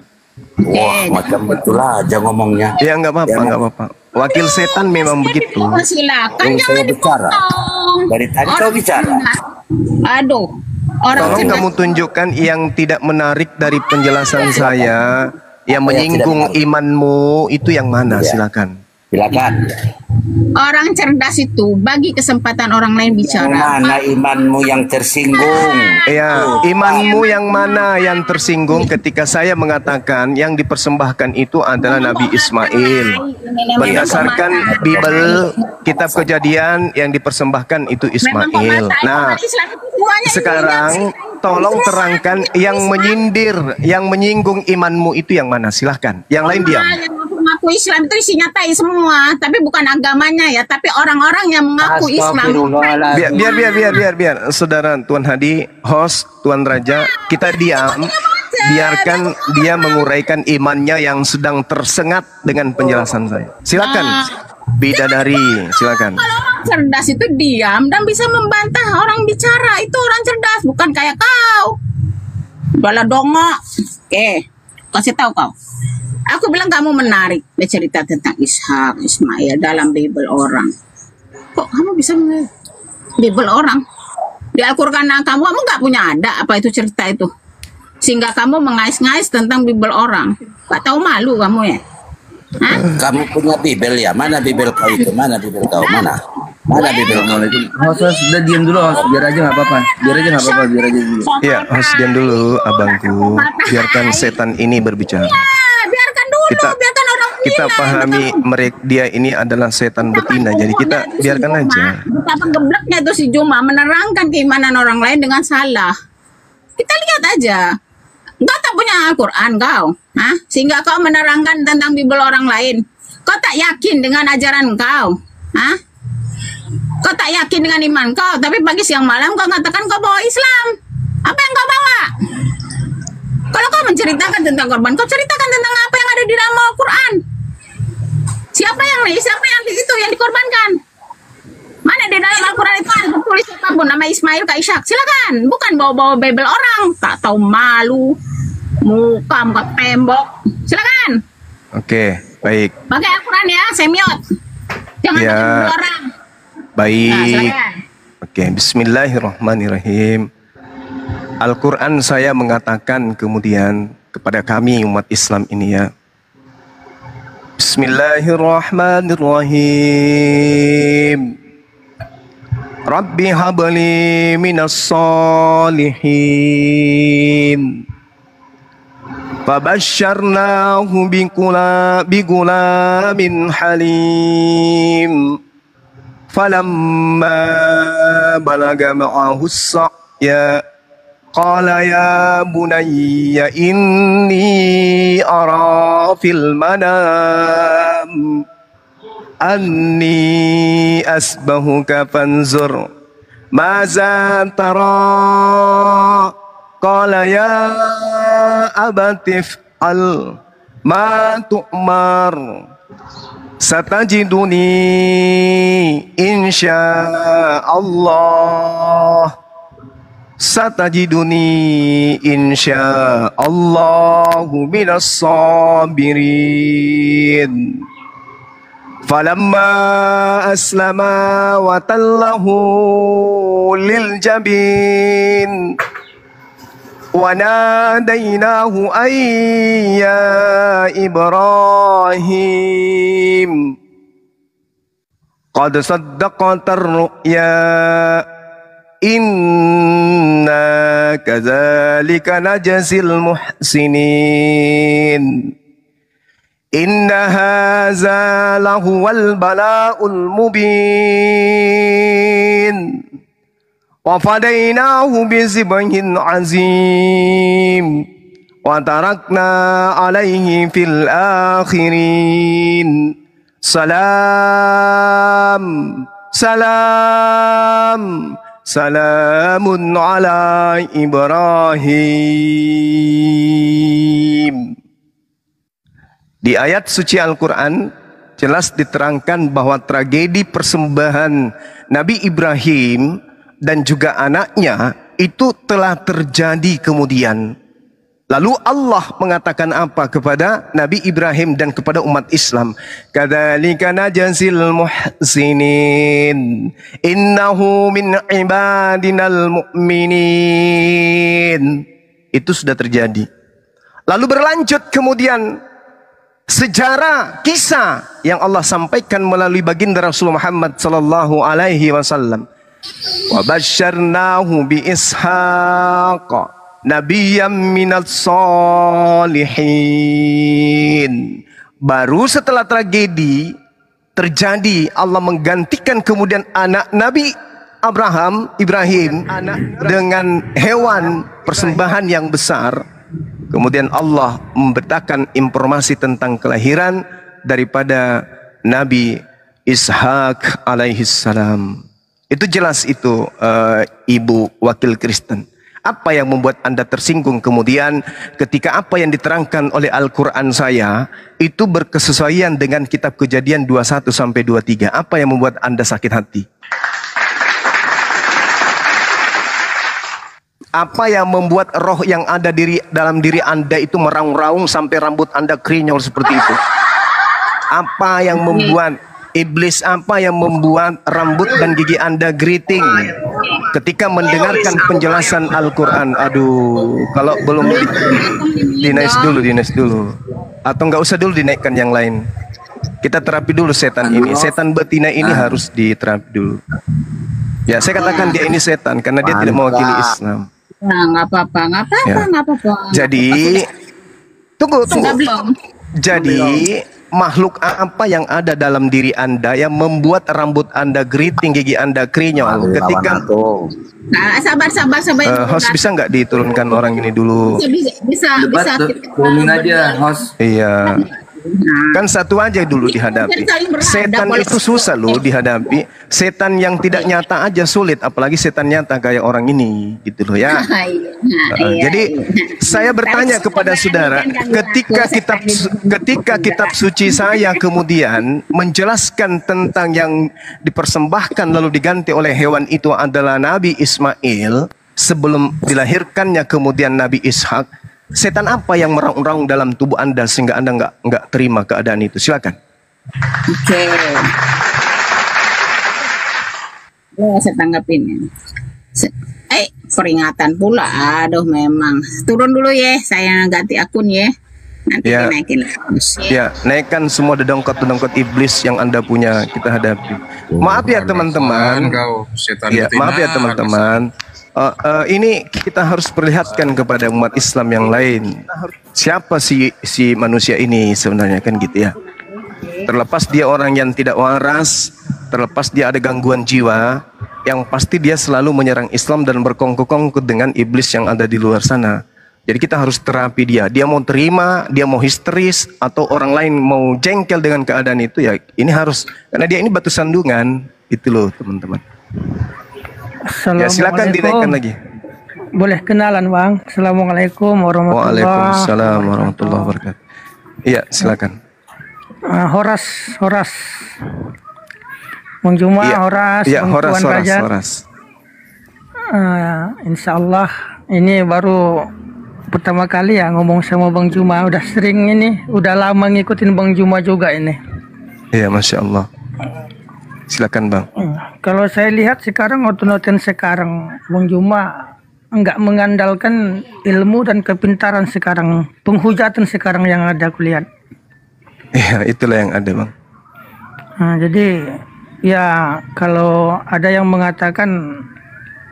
Wah, macam betul aja ngomongnya. Ya nggak apa-apa. Wakil setan memang begitu. Silakan jangan bicara. Dari tadi kau bicara. Aduh. Tolong kamu tunjukkan yang tidak menarik dari penjelasan saya, yang menyinggung imanmu itu yang mana? Silakan. Orang cerdas itu bagi kesempatan orang lain bicara. Mana imanmu yang tersinggung? Ya, imanmu yang mana yang tersinggung ketika saya mengatakan yang dipersembahkan itu adalah Nabi Ismail. Berdasarkan Bible, kitab Kejadian yang dipersembahkan itu Ismail. Nah, sekarang tolong terangkan yang menyindir, yang menyinggung imanmu itu yang mana? Silahkan. Yang lain diam. Mengaku Islam itu isinya tai semua, tapi bukan agamanya ya, tapi orang-orang yang mengaku Islam. Biar saudara Tuan Hadi, host Tuan Raja, kita diam. Biarkan dia menguraikan imannya yang sedang tersengat dengan penjelasan saya. Silakan. Bidadari, silakan. Kalau orang cerdas itu diam dan bisa membantah orang bicara, itu orang cerdas, bukan kayak kau. Bala dongok. Oke, kasih tahu kau. Aku bilang kamu menarik bercerita tentang Ishak, Ismail dalam Bible orang. Kok kamu bisa Bible orang? Di Al-Quran kamu nggak punya ada apa itu cerita itu? Sehingga kamu mengais-ngais tentang Bible orang. Gak tahu malu kamu ya? Hah? Kamu punya Bible ya? Mana Bible kau itu? Mana Bible kau? Mana Bible kau itu? Host, sudah diam dulu host. Biar aja nggak apa-apa. Biar aja dulu. Iya, host diam dulu, abangku. Biarkan setan ini berbicara. Biarkan dulu, biarkan orang kita pahami mereka dia ini adalah setan betina, jadi kita biarkan aja. Betapa gebleknya itu si Juma menerangkan keimanan orang lain dengan salah. Kita lihat aja. Kau tak punya Al-Quran kau. Hah? Sehingga kau menerangkan tentang Bible orang lain. Kau tak yakin dengan ajaran kau. Hah? Kau tak yakin dengan iman kau, tapi pagi siang malam kau katakan kau bawa Islam. Apa yang kau bawa? Kalau kau menceritakan tentang korban, kau ceritakan tentang apa yang ada di dalam Al-Quran. Siapa yang itu yang dikorbankan? Mana di dalam Al-Quran itu ada tulis apapun nama Ismail Kak Ishak? Silakan, bukan bawa-bawa Bible orang. Tak tahu malu, muka tembok. Silakan. Oke, baik. Pakai Al-Quran ya, semiot. Jangan Ya. pakai Bible orang. Baik. Nah, silakan. Oke, bismillahirrahmanirrahim. Al-Quran saya mengatakan kemudian kepada kami umat Islam ini ya. Bismillahirrahmanirrahim. Rabbi habli minas salihin. Fabasyarnahu bigulamin halim. Falamma balaga ma'ahu as-sa'ya qala ya bunayya inni ara fil manam anni asbahuka fanzur maza tara qala ya abatif al ma tu'mar satajiduni insyaallah satajiduni insyaallahu minas sabirin. Falamma aslama wa tallahu lil jabin wa nadainahu ayya Ibrahim qad saddaqta ar-ru'ya inna kadzalika najzil muhsinin. Inna hadza lahuwal bala'ul mubin. Wa fadainahu bizibhin azim. Wa tarakna alaihi fil akhirin. Salam, salam, salamun ala Ibrahim. Di ayat suci Al-Quran jelas diterangkan bahwa tragedi persembahan Nabi Ibrahim dan juga anaknya itu telah terjadi kemudian. Lalu Allah mengatakan apa kepada Nabi Ibrahim dan kepada umat Islam? Kadzalika najzil muhsinin. Innahu min ibadinal mu'minin. Itu sudah terjadi. Lalu berlanjut kemudian sejarah kisah yang Allah sampaikan melalui baginda Rasulullah Muhammad sallallahu alaihi wasallam. Wa basyarnahu bi Ishaq nabiyyam minats salihin. Baru setelah tragedi terjadi, Allah menggantikan kemudian anak Nabi Ibrahim dengan hewan persembahan yang besar. Kemudian Allah memberitakan informasi tentang kelahiran daripada Nabi Ishak alaihissalam. Itu jelas itu Ibu Wakil Kristen. Apa yang membuat Anda tersinggung kemudian ketika apa yang diterangkan oleh Al-Quran saya itu berkesesuaian dengan kitab Kejadian 21 sampai 23. Apa yang membuat Anda sakit hati? Apa yang membuat roh yang ada dalam diri Anda itu meraung-raung sampai rambut Anda krinyol seperti itu? Apa yang membuat iblis, apa yang membuat rambut dan gigi Anda geriting ketika mendengarkan penjelasan Al-Quran? Aduh, kalau belum dinaik dulu. Atau nggak usah dulu dinaikkan yang lain. Kita terapi dulu setan ini. Setan betina ini harus diterapi dulu. Ya, saya katakan dia ini setan karena dia tidak mewakili Islam. Nah, nggak apa-apa. Jadi, tunggu. Belum. Jadi, makhluk apa yang ada dalam diri Anda yang membuat rambut Anda keriting, gigi Anda krinyol ketika Nah, sabar. host bisa nggak diturunkan orang ini dulu? Bisa. Ngomongin aja, host. Iya. Kan satu aja dulu dihadapi. Setan itu susah loh dihadapi. Setan yang tidak nyata aja sulit, apalagi setan nyata kayak orang ini, gitu loh ya. Jadi saya bertanya kepada saudara, ketika kitab suci saya kemudian menjelaskan tentang yang dipersembahkan lalu diganti oleh hewan itu adalah Nabi Ismail sebelum dilahirkannya kemudian Nabi Ishak. Setan apa yang meraung-raung dalam tubuh Anda sehingga Anda nggak terima keadaan itu? Silakan. Oke. Saya tanggapin. Peringatan pula. Aduh, memang. Turun dulu ya. Saya ganti akun ya. Nanti dinaikin. Ya, naikkan semua dedongkot iblis yang Anda punya, kita hadapi. Maaf ya teman-teman. Maaf ya teman-teman. Ini kita harus perlihatkan kepada umat Islam yang lain. Siapa si manusia ini sebenarnya, kan gitu ya. Terlepas dia orang yang tidak waras, terlepas dia ada gangguan jiwa, yang pasti dia selalu menyerang Islam dan berkongkol dengan iblis yang ada di luar sana. Jadi kita harus terapi dia. Dia mau terima, dia mau histeris, atau orang lain mau jengkel dengan keadaan itu, ya ini harus, karena dia ini batu sandungan. Itu loh teman-teman. Ya silakan dinaikkan lagi. Boleh kenalan Bang. Assalamualaikum warahmatullahi wabarakatuh. Waalaikumsalam warahmatullahi wabarakatuh. Iya silakan. Horas. Bang Juma, iya. Horas. Iya, Bang Horas. Insya Allah ini baru pertama kali ya ngomong sama Bang Juma. Udah sering ini, udah lama ngikutin Bang Juma juga ini. Iya, Masya Allah. Silakan Bang. Kalau saya lihat sekarang otonoten sekarang Bang Juma enggak mengandalkan ilmu dan kepintaran sekarang, penghujatan sekarang yang ada aku lihat. Iya, itulah yang ada Bang. Nah, jadi ya kalau ada yang mengatakan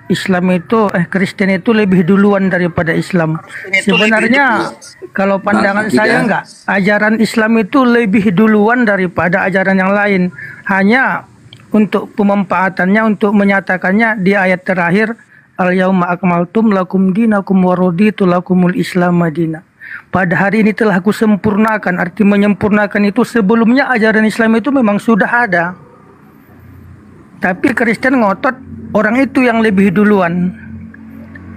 Islam itu Kristen itu lebih duluan daripada Islam. Sebenarnya kalau pandangan saya enggak, ajaran Islam itu lebih duluan daripada ajaran yang lain. Hanya untuk pemanfaatannya, untuk menyatakannya di ayat terakhir, al-yauma akmaltum lakum dinakum wa raditu lakumul islam madina. Pada hari ini telah aku sempurnakan. Arti menyempurnakan itu sebelumnya ajaran Islam itu memang sudah ada. Tapi Kristen ngotot orang itu yang lebih duluan.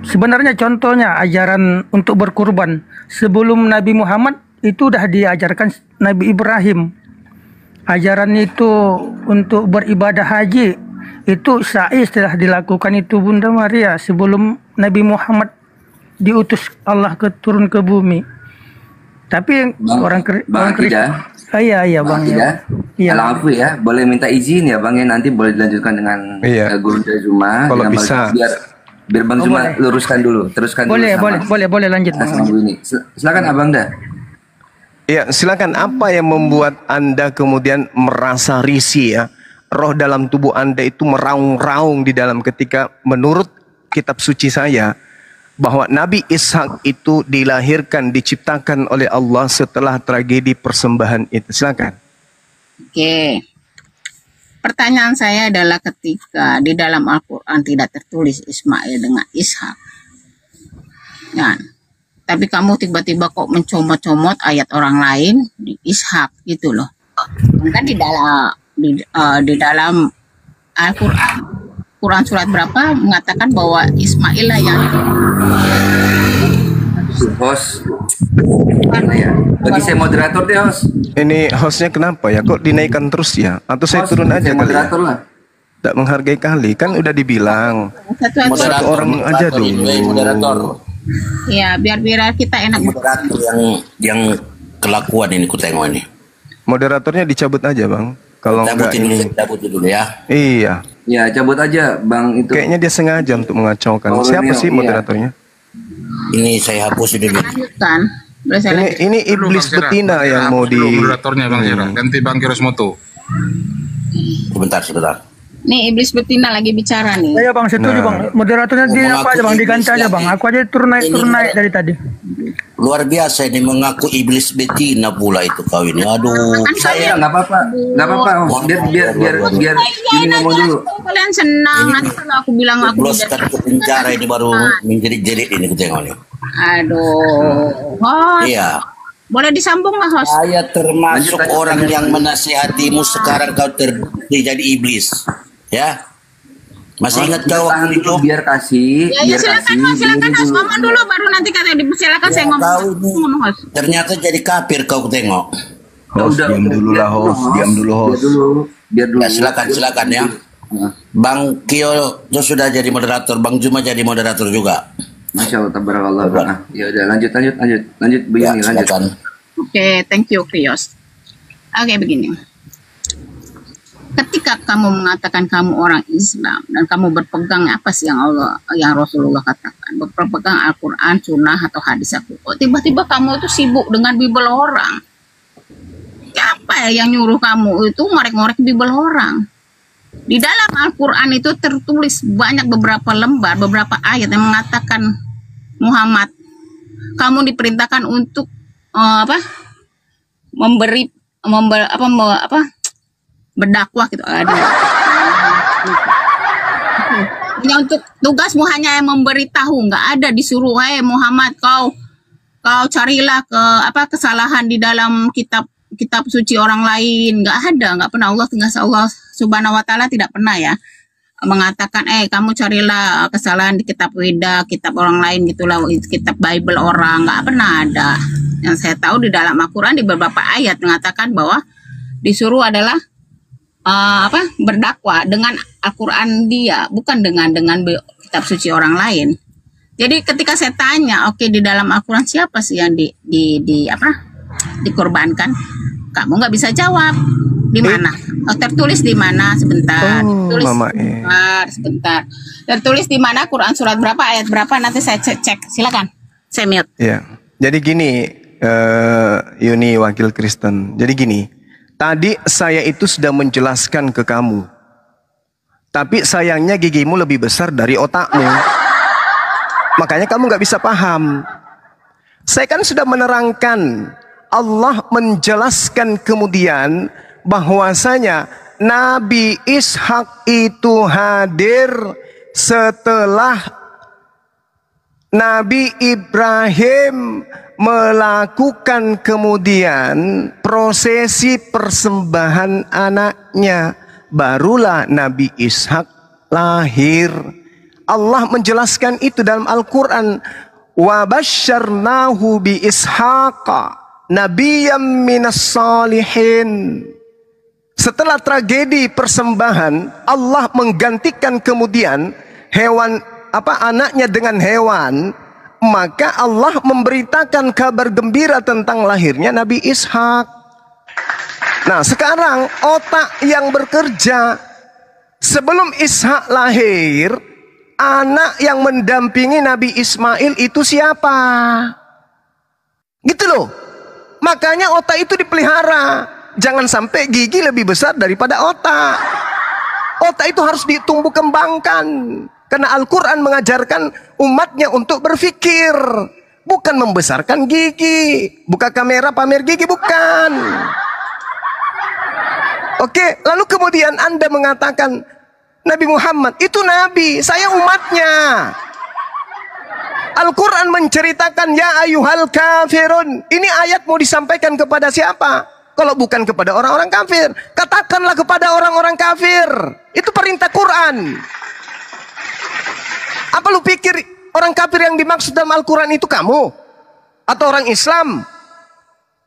Sebenarnya contohnya ajaran untuk berkurban. Sebelum Nabi Muhammad itu sudah diajarkan Nabi Ibrahim. Ajaran itu untuk beribadah haji itu sa'i setelah dilakukan itu Bunda Maria sebelum Nabi Muhammad diutus Allah turun ke bumi. Tapi orang Kristen, iya Bang. Iya. Alafu ya, boleh minta izin ya Bang ya, nanti boleh dilanjutkan dengan Guru Juma. Kalau bisa. Biar Bang Juma luruskan dulu, teruskan boleh, dulu. Boleh lanjut. Ini. Silakan Abang dah. Ya, silakan. Apa yang membuat Anda kemudian merasa risih ya? Roh dalam tubuh Anda itu meraung-raung di dalam ketika menurut kitab suci saya bahwa Nabi Ishak itu dilahirkan, diciptakan oleh Allah setelah tragedi persembahan itu. Silakan. Oke. Pertanyaan saya adalah ketika di dalam Al-Quran tidak tertulis Ismail dengan Ishak. Kan? Tapi kamu tiba-tiba kok mencomot-comot ayat orang lain di Ishak gitu loh. Kan di dalam Al-Quran, Quran surat berapa mengatakan bahwa Ismail lah yang host. Ya. Bagi saya moderator deh host. Ini hostnya kenapa ya? Kok dinaikkan terus ya? Atau saya turun aja kali ya? Lah. Tak menghargai kali, kan udah dibilang satu orang aja dulu. Moderator. Ya, biar kita enak. Moderator yang kelakuan ini ku tengok ini. Moderatornya dicabut aja Bang. Kalau enggak ini cabut dulu ya. Iya. Ya, cabut aja Bang itu. Kayaknya dia sengaja untuk mengacaukan. Siapa sih moderatornya? Ini saya hapus dulu. Lanjutkan. Ini iblis betina yang mau di moderatornya Bang Zira. Ganti Bang Kirosmoto. Sebentar. Nih iblis betina lagi bicara nih. Iya Bang, setuju Bang. Moderatornya dia apa aja Bang, diganti aja Bang. Aku aja turun naik dari tadi. Luar biasa ini, mengaku iblis betina pula itu kau ini. Aduh, Saya nggak apa-apa, nggak apa-apa. Biar ini ngomong dulu. Kalian senang nanti kalau aku bilang aku jebloskan ke penjara ini baru menjerit-jerit ini ku tengok nih. Aduh, host. Iya. Boleh disambung lah host. Saya termasuk orang yang menasihatimu sekarang kau jadi iblis, ya. Masih ingat kau waktu itu? Biar kasih. Ya, silakan host ngomong dulu baru nanti kata silakan saya ngomong host. Ternyata jadi kafir kau tengok. Host, diam dulu lah host, diam dulu host. Biar dulu. Ya, silakan ya. Bang Kio itu sudah jadi moderator, Bang Juma jadi moderator juga. Masya Allah, tabarakallah. Nah, ya udah lanjut begini ya, lanjut. Oke, thank you Krios. Oke, begini. Ketika kamu mengatakan kamu orang Islam dan kamu berpegang apa sih yang Rasulullah katakan, berpegang Al-Quran, Sunnah atau hadis aku, tiba-tiba kamu itu sibuk dengan Bible orang. Apa yang nyuruh kamu itu ngorek-ngorek Bible orang? Di dalam Al-Quran itu tertulis banyak beberapa lembar, beberapa ayat yang mengatakan Muhammad, kamu diperintahkan untuk berdakwah gitu. Hanya untuk tugasmu hanya memberitahu, nggak ada disuruh, Muhammad kau carilah kesalahan di dalam kitab suci orang lain. Nggak pernah. Allah Subhanahu wa Ta'ala tidak pernah ya mengatakan kamu carilah kesalahan di kitab Weda, kitab orang lain gitulah, kitab Bible orang. Nggak pernah ada. Yang saya tahu di dalam Al-Quran di beberapa ayat mengatakan bahwa disuruh adalah berdakwah dengan Al-Quran dia, bukan dengan kitab suci orang lain. Jadi ketika saya tanya, di dalam Al-Quran siapa sih yang dikorbankan? Kamu nggak bisa jawab. Di mana? Tertulis di mana? Sebentar. Sebentar. Tertulis di mana? Quran surat berapa? Ayat berapa? Nanti saya cek. Silakan. Saya mute. Ya. Jadi gini, Yuni wakil Kristen. Jadi gini. Tadi saya itu sudah menjelaskan ke kamu. Tapi sayangnya gigimu lebih besar dari otakmu. Makanya kamu nggak bisa paham. Saya kan sudah menerangkan. Allah menjelaskan kemudian bahwasanya Nabi Ishak itu hadir setelah Nabi Ibrahim melakukan kemudian prosesi persembahan anaknya, barulah Nabi Ishak lahir. Allah menjelaskan itu dalam Al-Quran. Wa basyarnahu bi Ishaqa nabiyyam minas salihin. Setelah tragedi persembahan, Allah menggantikan kemudian anaknya dengan hewan. Maka Allah memberitakan kabar gembira tentang lahirnya Nabi Ishak. Nah sekarang otak yang bekerja. Sebelum Ishak lahir, anak yang mendampingi Nabi Ismail itu siapa? Gitu loh. Makanya otak itu dipelihara. Jangan sampai gigi lebih besar daripada otak. Otak itu harus ditumbuh kembangkan. Karena Al-Quran mengajarkan umatnya untuk berpikir. Bukan membesarkan gigi. Buka kamera pamer gigi, bukan. Oke, lalu kemudian Anda mengatakan Nabi Muhammad itu Nabi, saya umatnya. Al-Quran menceritakan ya ayyuhal kafirun. Ini ayat mau disampaikan kepada siapa? Kalau bukan kepada orang-orang kafir. Katakanlah kepada orang-orang kafir. Itu perintah Quran. Apa lu pikir orang kafir yang dimaksud dalam Al-Quran itu kamu? Atau orang Islam?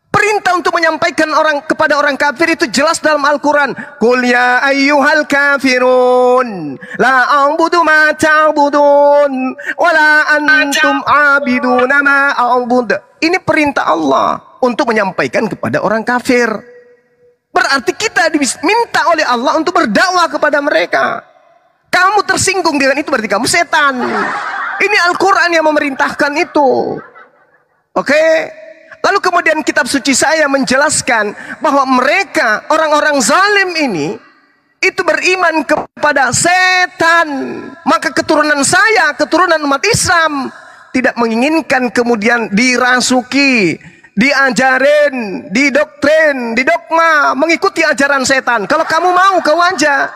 Perintah untuk menyampaikan kepada orang kafir itu jelas dalam Al-Quran. Qul ya ayyuhal kafirun la a'budu ma ta'budun wa la antum abiduna ma a'bud. Ini perintah Allah untuk menyampaikan kepada orang kafir. Berarti kita diminta oleh Allah untuk berdakwah kepada mereka. Kamu tersinggung dengan itu berarti kamu setan. Ini Al-Quran yang memerintahkan itu. Oke? Lalu kemudian kitab suci saya menjelaskan bahwa mereka, orang-orang zalim ini, itu beriman kepada setan. Maka keturunan saya, keturunan umat Islam, tidak menginginkan kemudian dirasuki, diajarin, didoktrin, didogma, mengikuti ajaran setan. Kalau kamu mau, kau aja.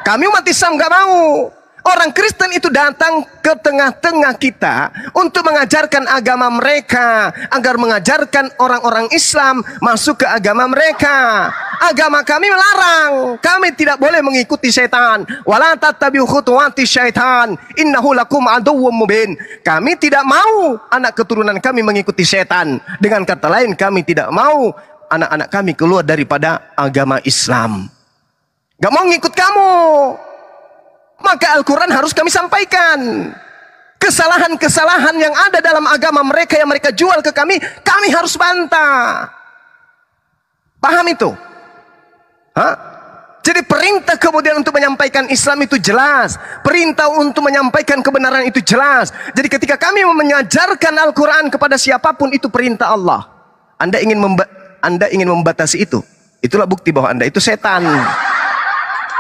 Kami umat Islam nggak mau. Orang Kristen itu datang ke tengah-tengah kita untuk mengajarkan agama mereka, agar mengajarkan orang-orang Islam masuk ke agama mereka. Agama kami melarang, kami tidak boleh mengikuti setan. Wala tattabi'u khutuwati syaitan, innahu lakum aduwwum mubin. Kami tidak mau anak keturunan kami mengikuti setan. Dengan kata lain, kami tidak mau anak-anak kami keluar daripada agama Islam. Gak mau ngikut kamu. Maka Al-Quran harus kami sampaikan. Kesalahan-kesalahan yang ada dalam agama mereka yang mereka jual ke kami harus bantah. Paham itu? Hah? Jadi perintah kemudian untuk menyampaikan Islam itu jelas. Perintah untuk menyampaikan kebenaran itu jelas. Jadi ketika kami mengajarkan Al-Quran kepada siapapun, itu perintah Allah. Anda ingin membatasi itu. Itulah bukti bahwa Anda itu setan.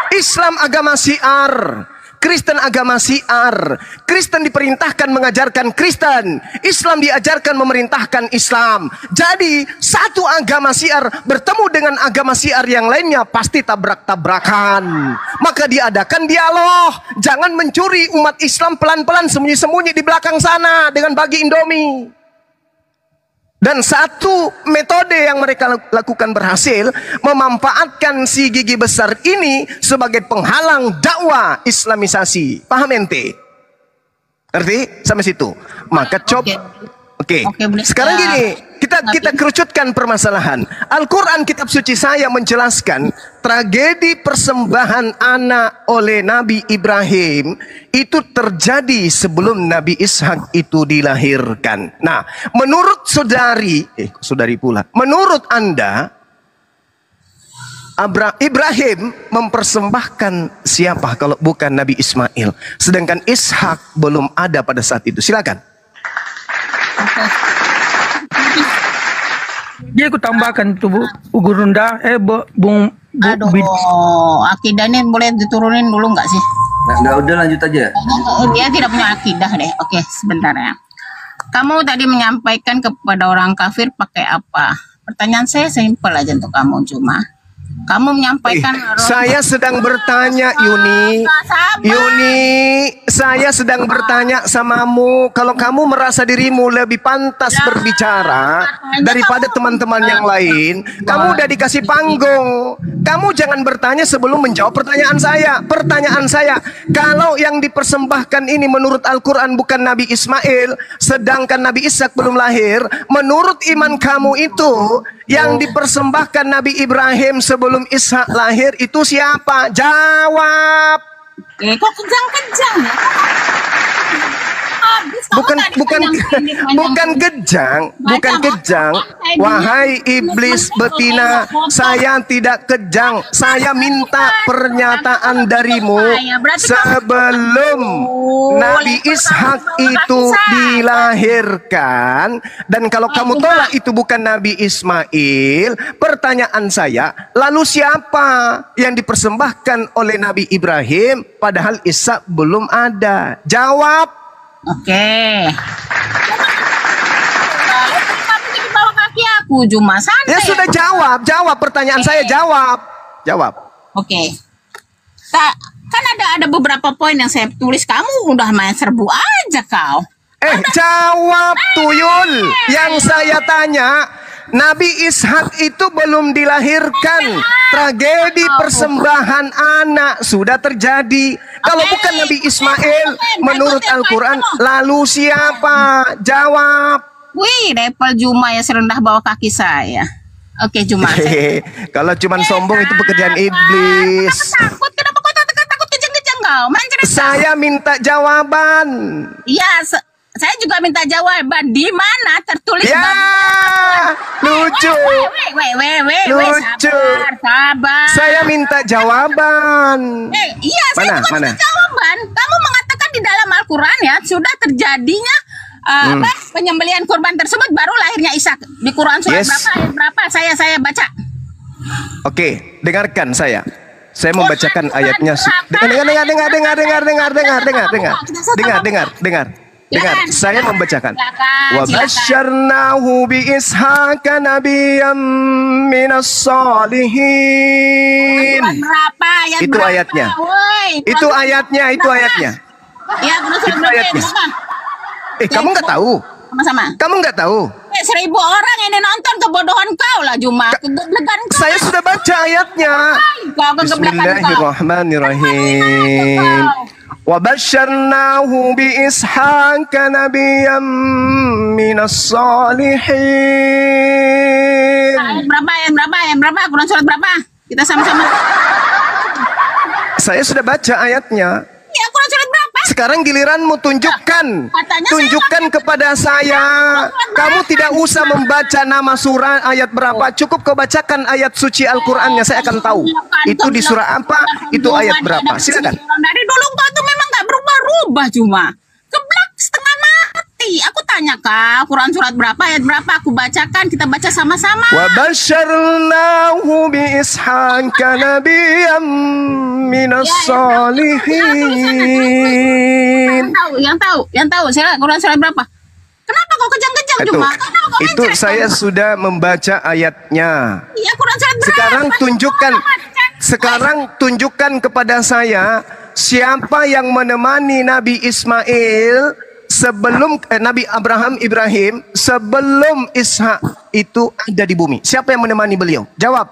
Islam agama syiar, Kristen agama syiar. Kristen diperintahkan mengajarkan Kristen, Islam diajarkan memerintahkan Islam. Jadi satu agama syiar bertemu dengan agama syiar yang lainnya pasti tabrak-tabrakan. Maka diadakan dialog. Jangan mencuri umat Islam pelan-pelan sembunyi-sembunyi di belakang sana dengan bagi Indomie. Dan satu metode yang mereka lakukan berhasil, memanfaatkan si gigi besar ini sebagai penghalang dakwah Islamisasi. Paham ente? Ngerti? Sampai situ. Maka Oke. Sekarang gini, kita kerucutkan permasalahan. Al-Quran kitab suci saya menjelaskan tragedi persembahan anak oleh Nabi Ibrahim itu terjadi sebelum Nabi Ishak itu dilahirkan. Nah, menurut saudari pula, menurut Anda, Ibrahim mempersembahkan siapa kalau bukan Nabi Ismail? Sedangkan Ishak belum ada pada saat itu. Silakan. Dia aku tambahkan tuh Bu Gurunda, akidahnya boleh diturunin dulu nggak sih? Nggak, udah lanjut aja. Dia tidak punya akidah deh. Oke, sebentar ya. Kamu tadi menyampaikan kepada orang kafir pakai apa? Pertanyaan saya simpel aja untuk kamu, cuma kamu menyampaikan saya sedang bertanya, Yuni, saya sedang bertanya samamu. Kalau kamu merasa dirimu lebih pantas berbicara daripada teman-teman yang lain, kamu udah dikasih panggung. Kamu jangan bertanya sebelum menjawab pertanyaan saya. Pertanyaan saya, kalau yang dipersembahkan ini menurut Al-Quran bukan Nabi Ismail, sedangkan Nabi Ishak belum lahir, menurut iman kamu itu yang dipersembahkan Nabi Ibrahim sebelum Ishak lahir itu siapa? Jawab. Kok kejang-kejang ya? Bukan kejang. Wahai iblis betina, saya tidak kejang. Saya minta pernyataan darimu sebelum Nabi Ishak itu dilahirkan. Dan kalau kamu tolak itu bukan Nabi Ismail, pertanyaan saya, lalu siapa yang dipersembahkan oleh Nabi Ibrahim padahal Ishak belum ada? Jawab. Oke. Kamu jadi bawa kaki aku, cuma santai. Ya sudah, jawab pertanyaan saya, jawab. Oke. Kan ada beberapa poin yang saya tulis, kamu udah main serbu aja kau. Jawab tuyul. Yang saya tanya, Nabi Ishak itu belum dilahirkan. Tragedi persembahan anak sudah terjadi. Kalau bukan Nabi Ismail, menurut Al-Quran, lalu siapa? Jawab. Wih, level Juma ya serendah bawah kaki saya. Oke, Juma. Kalau cuman sombong itu pekerjaan iblis. Kenapa kau takut kejang-kejang kau? Saya minta jawaban. Iya, saya juga minta jawaban. Di mana tertulis? Ya, lucu. Lucu. Sabar. Saya minta jawaban. Iya, saya juga minta jawaban. Kamu mengatakan di dalam Al-Quran ya sudah terjadinya penyembelihan kurban tersebut baru lahirnya Ishak. Di Quran surat berapa? Saya baca. Oke, dengarkan saya. Saya membacakan ayatnya. Dengar. Dengar, saya membacakan. Wa Silakan. basyarnahu bi ishaqa nabiyyan minas solihin. Berapa? Ayat Itu berapa? ayatnya. Woi, Itu ayatnya, itu ayatnya. Ya, Quran surat Itu berapa? ayatnya. Berapa? Kamu nggak tahu? Sama-sama. Kamu nggak tahu? 1.000 orang ini nonton kebodohan kau lah Juma. Kegeblekan kau. Saya sudah baca ayatnya. Kau kegeblekan kau. Bismillahirrahmanirrahim. Wa basyarnahu bi ishaqa nabiyyan minas solihin. Ayat berapa? Ayat berapa? Ayat berapa? Quran surat berapa? Kita sama-sama. Saya sudah baca ayatnya. Ya, Quran surat berapa? Sekarang giliranmu tunjukkan. Katanya Tunjukkan kepada saya. Kamu tidak usah membaca nama surah ayat berapa. Cukup kau bacakan ayat suci Al-Qur'annya, saya akan tahu. Itu di surah apa, itu ayat berapa. Silakan. Dari dulu kau tuh memang nggak berubah-ubah Juma. Keblak setengah mati. Aku tanya kau, Quran surat berapa, ayat berapa, aku bacakan, kita baca sama-sama. Wa basyarnahu bi ishaqa nabiyyan minas solihin. Yang tahu, silakan Quran surat berapa? Kenapa kau kejang-kejang Juma? Kenapa kau Itu saya sudah membaca ayatnya. Iya, Quran surat berapa? Sekarang tunjukkan kepada saya siapa yang menemani Nabi Ismail sebelum Nabi Ibrahim sebelum Ishak itu ada di bumi. Siapa yang menemani beliau? Jawab.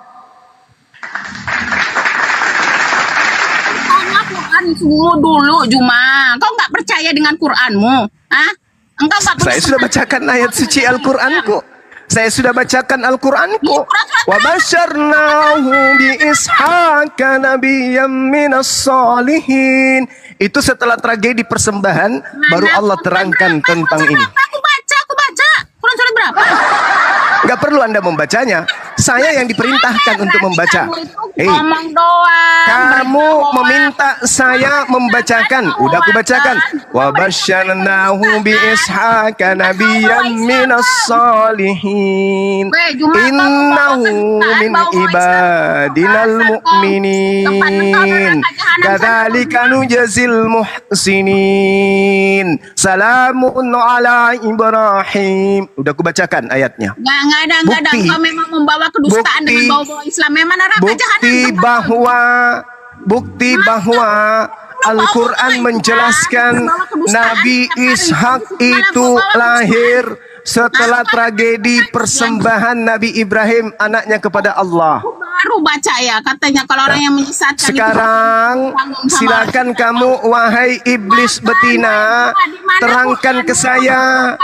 Tanya Quranmu dulu Juma. Kau nggak percaya dengan Quranmu? Hah? Engkau nggak Saya sudah bacakan ayat suci Al-Qur'anku. Saya sudah bacakan Al-Qur'anku. Wa basyarnahu bi ishaqa nabiyyan minas solihin. Itu setelah tragedi persembahan baru Allah terangkan tentang ini. Aku baca. Quran surat berapa? Gak perlu Anda membacanya. Saya yang diperintahkan untuk membaca. Ngomong doang. Kamu meminta saya membacakan. Udah aku bacakan. Wa basyarnahu bi ishaqa nabiyyan minas solihin. Innahu min ibadinal mu'minin. Kadzalika nujzil muhsinin. Salamun ala Ibrahim. Udah aku bacakan ayatnya. Nggak ada. Kau memang membawa kedustaan dengan bawa-bawa Islam. Memang neraka jahanam. Bukti bahwa Al-Quran menjelaskan Nabi Ishak itu lahir setelah tragedi persembahan Nabi Ibrahim anaknya kepada Allah. Baru baca ya, katanya kalau orang yang menyesatkan. Sekarang silakan kamu wahai iblis betina, terangkan ke saya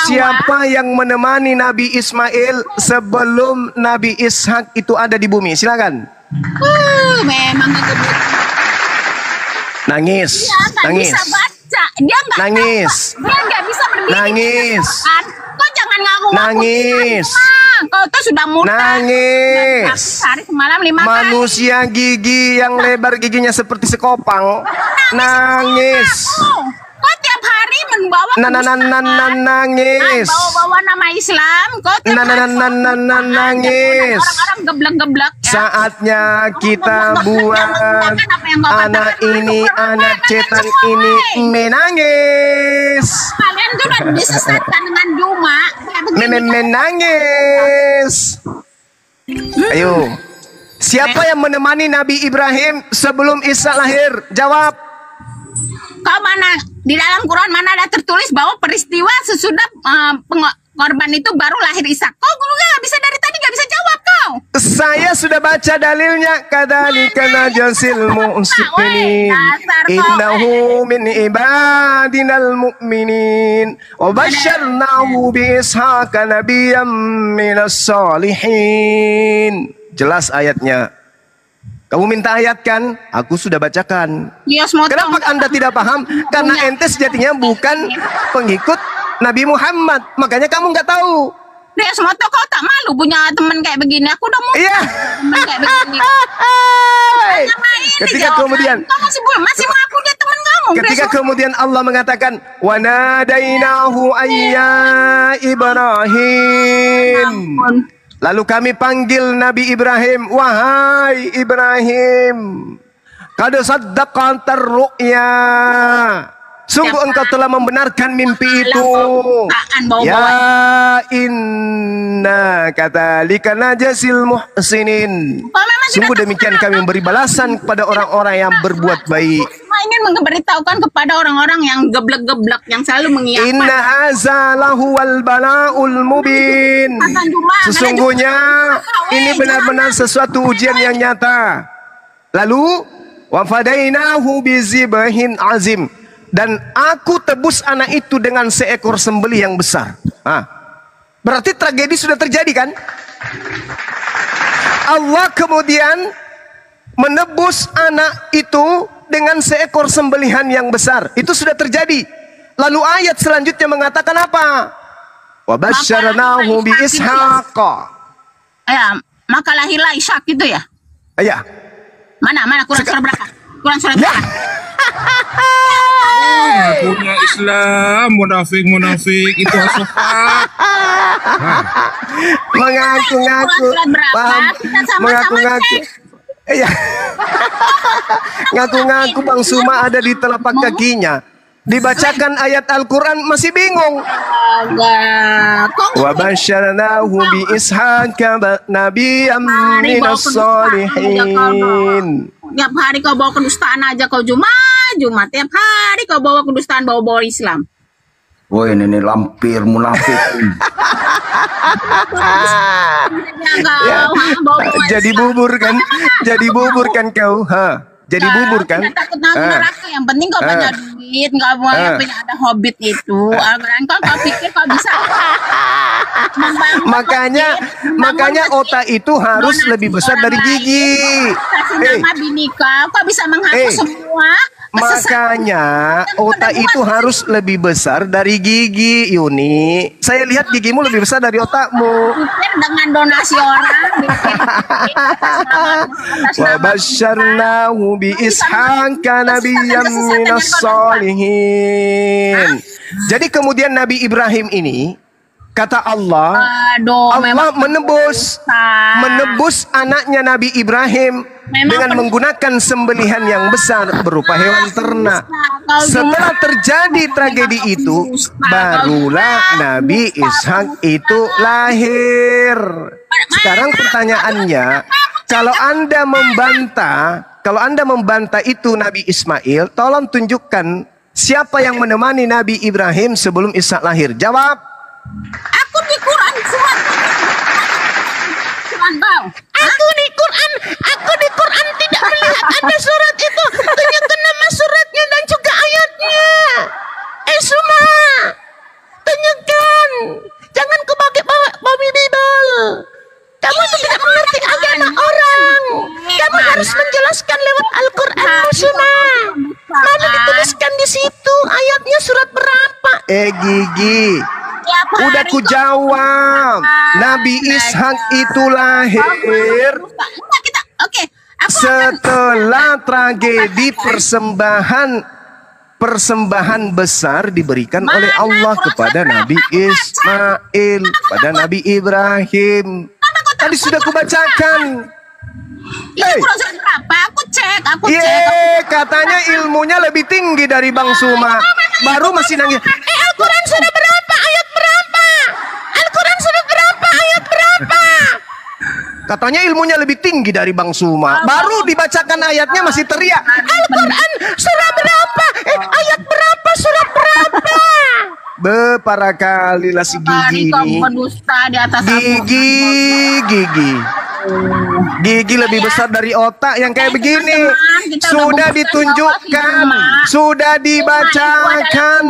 siapa yang menemani Nabi Ismail sebelum Nabi Ishak itu ada di bumi. Silakan. Memang nangis, dia nangis, bisa baca. Dia nggak nangis, dia nggak bisa berdiri. nangis, Kau jangan ngaku-ngaku. nangis, Kau tuh sudah muda. nangis. Sehari semalam 5 kali. Manusia gigi yang lebar giginya seperti sekopang. Nangis. Kau tiap hari membawa nangis. bawa nama Islam. Kau tiap hari nangis. orang-orang geblek-geblek. Saatnya kita buat anak ini, anak cetan ini menangis. Kalian tuh udah disesatkan dengan Juma. Menangis. Ayo. Siapa yang menemani Nabi Ibrahim sebelum Isa lahir? Jawab. Kau mana di dalam Quran mana ada tertulis bahwa peristiwa sesudah korban itu baru lahir Ishak? Kau nggak bisa dari tadi nggak bisa jawab kau. Saya sudah baca dalilnya. Kadzalika najzil muhsinin. Innahu min ibadinal mu'minin. Wa basyarnahu bi ishaqa nabiyyan minas solihin. Jelas ayatnya. Kamu minta ayat kan? Aku sudah bacakan. Kenapa Anda tidak paham? Karena ente sejatinya bukan pengikut Nabi Muhammad. Makanya kamu nggak tahu. Rias Moto, kau tak malu punya teman kayak begini? Aku udah mau teman kayak begini. Ketika kemudian kau masih mengaku dia teman kamu. Ketika kemudian Allah mengatakan wa nadainahu ayya Ibrahim. Lalu kami panggil Nabi Ibrahim, wahai Ibrahim, qad saddaqta ar-ru'ya. Sungguh engkau telah membenarkan mimpi itu. Ya inna katalika najazil muhsinin. Sungguh demikian kami memberi balasan kepada orang-orang yang berbuat baik. Ingin memberitahukan kepada orang-orang yang geblek-geblek, yang selalu mengiyakan. Inna hadza lahuwal bala'ul mubin. Sesungguhnya ini benar-benar sesuatu ujian yang nyata. Lalu wa fadainahu bizibhin azim. Dan aku tebus anak itu dengan seekor sembelih yang besar. Berarti tragedi sudah terjadi kan? Allah kemudian menebus anak itu dengan seekor sembelihan yang besar. Itu sudah terjadi. Lalu ayat selanjutnya mengatakan apa? Wa basyarnahu bi Ishaq. Ya, maka lahirlah Ishak itu ya? Iya. Mana Quran surah berapa? Quran surah berapa? Punya Islam munafik itu asofak. Mengaku-ngaku paham, mengaku-ngaku. Iya. Ngaku-ngaku Bang Suma ada di telapak kakinya. Dibacakan ayat Al-Quran masih bingung. Wa basyarnahu bi Ishaq nabiyyan minas shalihin. Tiap hari kau bawa kedustaan aja kau Jumat. Tiap hari kau bawa kedustaan, bawa Islam. Woi, ini lampir munafik. Jadi bubur kan? Jadi bubur kan kau? Jadi bubur kan? Takut neraka. Yang penting kau punya duit, nggak boleh punya ada hobbit itu. Kau pikir kau bisa? Makanya otak itu harus lebih besar dari gigi. Nama bini kau bisa menghapus semua. Makanya otak itu harus lebih besar dari gigi, Yuni. Saya lihat gigimu lebih besar dari otakmu. Dengan donasi orang. Wa basyarnahu bi Ishaq nabiyyan minas shalihin. Jadi kemudian Nabi Ibrahim ini, kata Allah, Allah menebus anaknya Nabi Ibrahim dengan menggunakan sembelihan yang besar berupa hewan ternak. Setelah terjadi tragedi itu, barulah Nabi Ishak itu lahir. Sekarang pertanyaannya, kalau Anda membantah itu Nabi Ismail, tolong tunjukkan siapa yang menemani Nabi Ibrahim sebelum Ishak lahir. Jawab. Aku di Quran surat. Aku di Quran tidak melihat ada surat itu. Tunjukkan nama suratnya dan juga ayatnya. Suma, tunjukkan. Jangan kau pakai babi bibel. Kamu tidak mengerti agama orang. Kamu harus menjelaskan lewat Al-Quran, Suma. Mana dituliskan di situ ayatnya surat berapa? Gigi. Udah ku jawab. Nabi Ishak itu lahir setelah tragedi persembahan besar diberikan oleh Allah kepada Nabi Ismail, pada Nabi Ibrahim. Tadi sudah kubacakan. Aku cek. Katanya ilmunya lebih tinggi dari Bang Suma. Baru masih nangis. Al-Quran sudah berapa? Ayat berapa? Al-Quran sudah berapa? Ayat berapa? Katanya ilmunya lebih tinggi dari Bang Suma. Baru dibacakan ayatnya masih teriak. Al-Quran surah berapa? Ayat berapa? Surah berapa? Para kali lah si Gigi ini. Gigi lebih besar dari otak yang kayak begini. Sudah ditunjukkan, sudah dibacakan.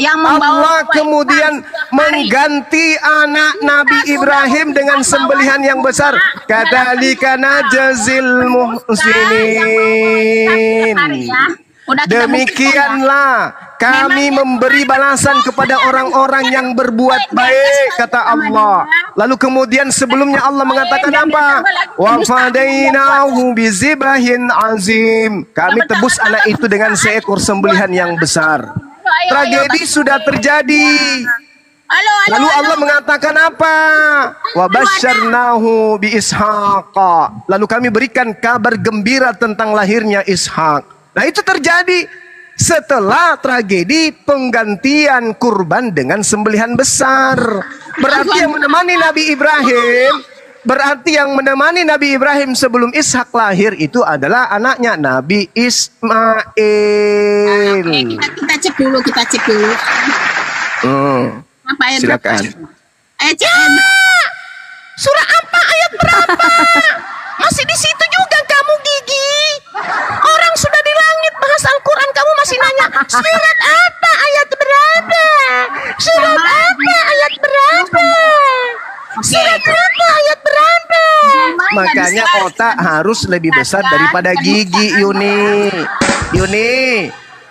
Allah kemudian mengganti anak Nabi Ibrahim dengan sembelihan yang besar. Kadzalika najzil muhsinin. Demikianlah kami memberi balasan kepada orang-orang yang berbuat baik, kata Allah. Lalu kemudian sebelumnya Allah mengatakan apa? Wa fadainahu bizibahin azim. Kami tebus anak itu dengan seekor sembelihan yang besar. Tragedi sudah terjadi. Lalu Allah mengatakan apa? Wa basyarnahu bi Ishaq. Lalu kami berikan kabar gembira tentang lahirnya Ishak. Nah itu terjadi. setelah tragedi penggantian kurban dengan sembelihan besar. Berarti yang menemani Nabi Ibrahim sebelum Ishak lahir itu adalah anaknya Nabi Ismail. Oke, kita cek dulu. Apa ayat Silakan. Surah apa ayat berapa? Masih di situ juga kamu, Gigi. Orang sudah di langit bahas Al-Quran, kamu masih nanya surat apa ayat berapa? Surat apa ayat berapa? Surat apa ayat berapa? Makanya otak harus lebih besar daripada gigi, Yuni.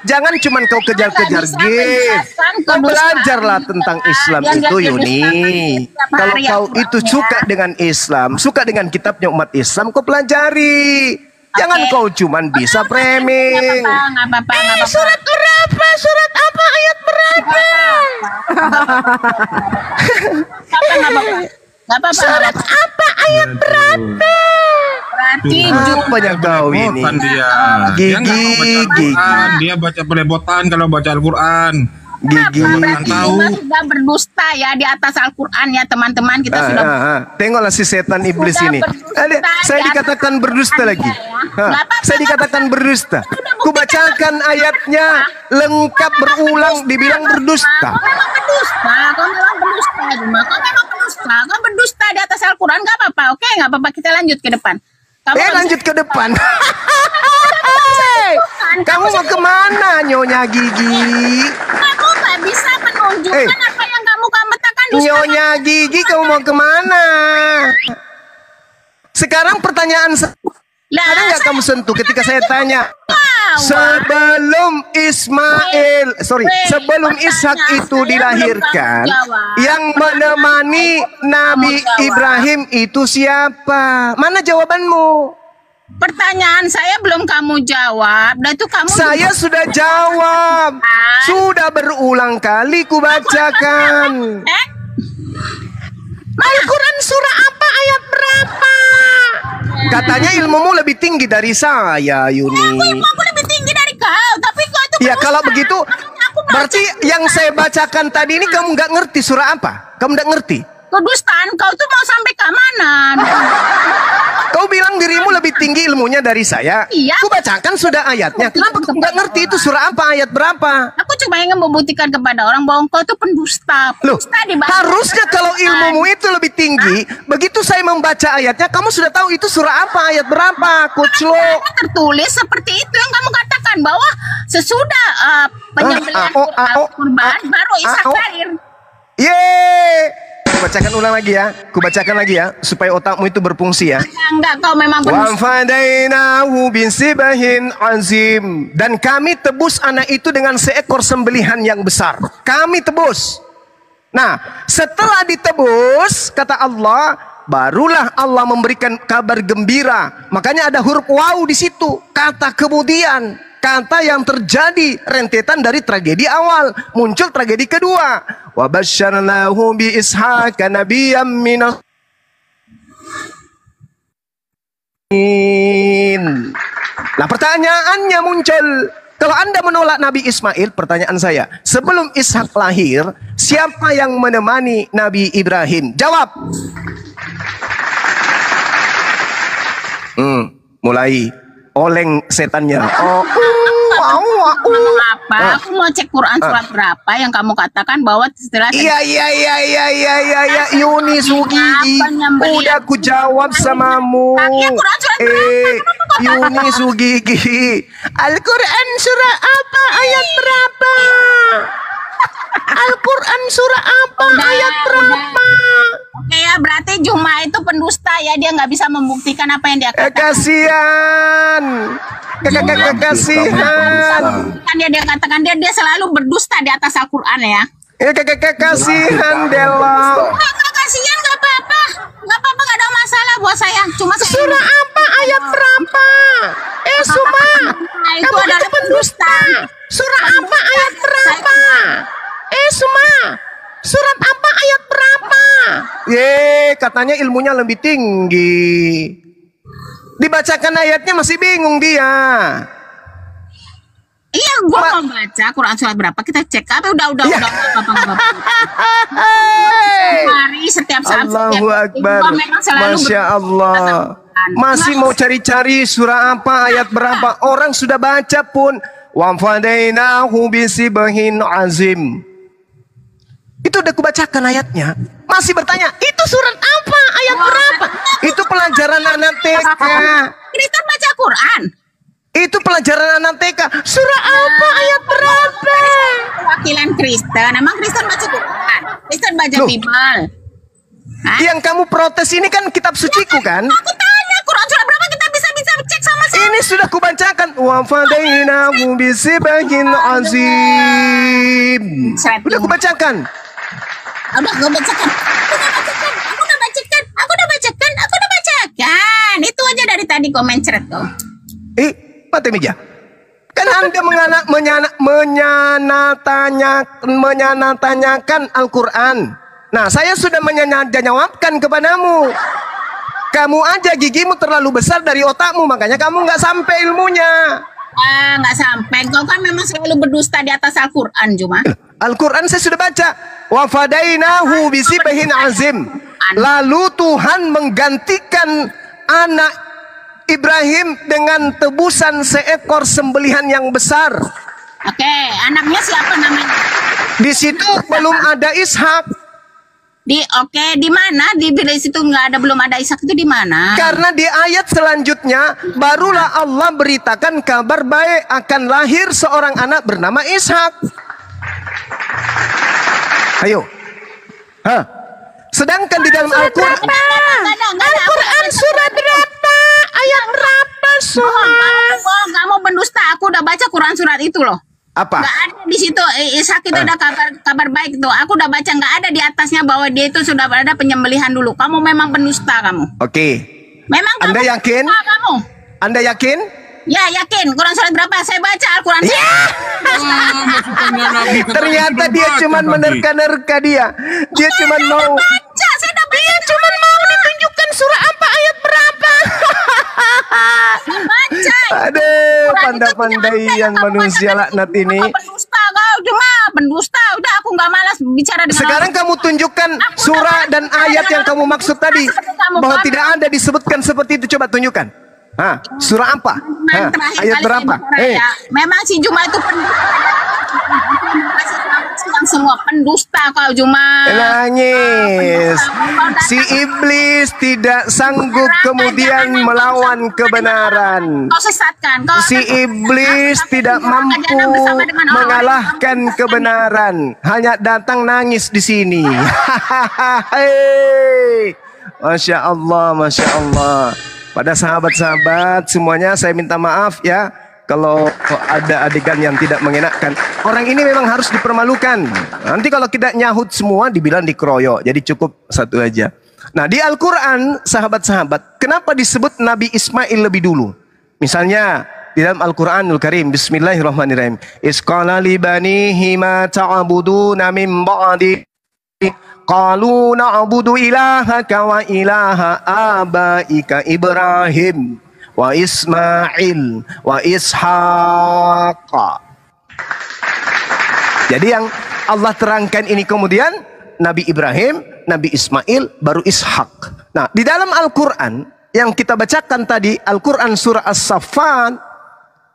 Jangan cuman kau kejar-kejar gift. Kau belajarlah tentang Islam itu, Yuni. Kalau kau itu suka dengan Islam, suka dengan kitabnya umat Islam, kau pelajari. Jangan kau cuman bisa framing. Surat berapa? Surat apa ayat berapa? Surat apa ayat berapa? Apanya kau ini? Gigi. Dia baca pelebotan kalau baca Al-Quran. Gigi. Sudah berdusta ya di atas Al-Quran ya teman-teman, kita sudah. Tengoklah si setan iblis ini. Saya dikatakan berdusta lagi. Saya dikatakan berdusta. Ku bacakan ayatnya lengkap berulang dibilang berdusta. Kau memang berdusta. Kau berdusta di atas Al-Quran, nggak apa-apa. Oke, nggak apa-apa, kita lanjut ke depan. Lanjut ke depan. Kamu mau kemana, Nyonya Gigi? Kamu nggak bisa menunjukkan apa yang kamu katakan. Nyonya Gigi, kamu mau kemana? Sekarang pertanyaan ada nggak kamu sentuh ketika saya tanya? Sebelum Ishak itu dilahirkan, yang menemani Nabi Ibrahim itu siapa? Mana jawabanmu? Pertanyaan saya belum kamu jawab. Saya sudah jawab. Sudah berulang kali ku bacakan. Al-Quran surah apa ayat berapa? Katanya ilmumu lebih tinggi dari saya, Yuni. Aku lebih tinggi dari kau, tapi kau itu ya kalau begitu berarti yang saya bacakan tadi ini kamu nggak ngerti surah apa? Kamu nggak ngerti? Kedustaan kau tuh mau sampai ke mana? Kau bilang dirimu lebih tinggi ilmunya dari saya. Iya. Ku bacakan sudah ayatnya. Kenapa kau nggak ngerti itu surah apa, ayat berapa? Aku cuma ingin membuktikan kepada orang bahwa kau itu pendusta. Loh, harusnya kalau ilmumu itu lebih tinggi, begitu saya membaca ayatnya, kamu sudah tahu itu surah apa, ayat berapa, kuclok. Tertulis seperti itu yang kamu katakan bahwa sesudah penyembelihan kurban baru Ishak lahir. Bacakan ulang lagi ya. Kubacakan lagi ya supaya otakmu itu berfungsi ya. Enggak, kau memang Wa fadainahu bisibahin azim. Dan kami tebus anak itu dengan seekor sembelihan yang besar. Kami tebus. Nah, setelah ditebus kata Allah, barulah Allah memberikan kabar gembira. Makanya ada huruf waw di situ. Kata kemudian, kata yang terjadi rentetan dari tragedi awal, muncul tragedi kedua. Wa basyarnahu bi Ishaqa nabiyyan minal. Nah, pertanyaannya muncul. Kalau Anda menolak Nabi Ismail, pertanyaan saya, sebelum Ishak lahir, siapa yang menemani Nabi Ibrahim? Jawab. Mulai oleng setannya. Ngomong apa? Aku mau cek Quran surat berapa yang kamu katakan bahwa setelah Iya Yuni Sugigi. Udah ku jawab samamu. Yuni Sugigi. Al-Quran surah apa ayat berapa? Al-Quran surah apa ayat berapa? Oke ya, berarti Juma itu pendusta ya, dia nggak bisa membuktikan apa yang dia katakan. Kasihan. Kan dia katakan dia selalu berdusta di atas Al-Quran ya. Kasihan Dela. Kasihan nggak apa-apa, nggak ada masalah buat saya. Cuma saya surah apa ayat berapa? Suma, itu adalah pendusta. Surah apa ayat berapa? Suma, surat apa ayat berapa? Katanya ilmunya lebih tinggi. Dibacakan ayatnya masih bingung dia. Iya, gua mau baca Quran surat berapa kita cek. Tapi udah apa. Hari setiap saat. Allahu Akbar. Masya Allah. Masih mau cari-cari surah apa, ayat berapa? Orang sudah baca pun. Wa fadainahu bisibhin azim. Itu udah kubacakan ayatnya. Masih bertanya, itu surat apa, ayat berapa? Itu pelajaran anak TK. Kristen baca Quran. Itu pelajaran anak TK. Surah apa, ayat berapa? Wakilan Kristen. Emang Kristen baca Quran? Kristen baca Bible. Yang kamu protes ini kan kitab suciku kan? Aku tanya Quran surah berapa kita bisa cek sama saya. Ini sudah kubacakan. Wa fadainahu bisibhin azim. Udah kubacakan. Udah gue bacakan. Aku udah bacakan. Itu aja dari tadi komen ceret tuh. Mati meja. Kan Anda menyanatakan Al-Quran. Nah, saya sudah menjawabkan kepadamu. Kamu aja gigimu terlalu besar dari otakmu, makanya kamu nggak sampai ilmunya. Nggak sampai. Kau kan memang selalu berdusta di atas Al-Quran, Cuma. Al-Quran saya sudah baca. Wa fadainahu bisibhin azim. Lalu Tuhan menggantikan anak Ibrahim dengan tebusan seekor sembelihan yang besar. Oke, anaknya siapa namanya? Di situ belum ada Ishak. Di mana? Di situ belum ada Ishak itu di mana? Karena di ayat selanjutnya barulah Allah beritakan kabar baik akan lahir seorang anak bernama Ishak. Ayo. Sedangkan di dalam Al-Quran surat berapa? Ayat berapa? Kamu pendusta. Aku udah baca Quran surat itu loh. Apa? Nggak ada di situ. Ishak itu ada kabar baik tuh. Aku udah baca, nggak ada di atasnya bahwa dia itu sudah ada penyembelihan dulu. Kamu memang pendusta kamu. Oke. Memang Anda kamu yakin? Kamu. Anda yakin? Ya, yakin. Quran surat berapa? Saya baca Al-Quran. Ternyata dia cuma menerka-nerka dia. Dia cuma mau baca. Saya udah baca. Dia cuma mau ditunjukkan surah apa, ayat berapa. Baca. Aduh, pandai-pandaian manusia laknat ini. Pendusta kau, cuma pendusta. Udah, aku nggak malas bicara dengan Sekarang kamu tunjukkan surah dan ayat yang kamu maksud tadi. Bahwa tidak ada disebutkan seperti itu. Coba tunjukkan. Surah apa? Ayat berapa? Memang si Juma itu pendusta. Semua pendusta kau Juma. Nangis. Si iblis tidak sanggup kemudian melawan kebenaran. Kau sesatkan. Si iblis tidak mampu mengalahkan kebenaran. Hanya datang nangis di sini. Masya Allah, Masya Allah. Pada sahabat-sahabat semuanya saya minta maaf ya kalau ada adegan yang tidak mengenakan. Orang ini memang harus dipermalukan. Nanti kalau kita nyahut semua dibilang dikeroyok. Jadi cukup satu aja. Nah, di Al-Quran sahabat-sahabat, kenapa disebut Nabi Ismail lebih dulu? Misalnya di dalam Al-Quranul Karim, Bismillahirrahmanirrahim. Isqala li banihi ma ta'buduna min ba'di. Qalu na'budu ilahaka wa ilaha abaika Ibrahim wa Ismail wa Ishaq. Jadi yang Allah terangkan ini kemudian Nabi Ibrahim, Nabi Ismail, baru Ishak. Nah, di dalam Al-Quran yang kita bacakan tadi, Al-Quran surah As-Saffat,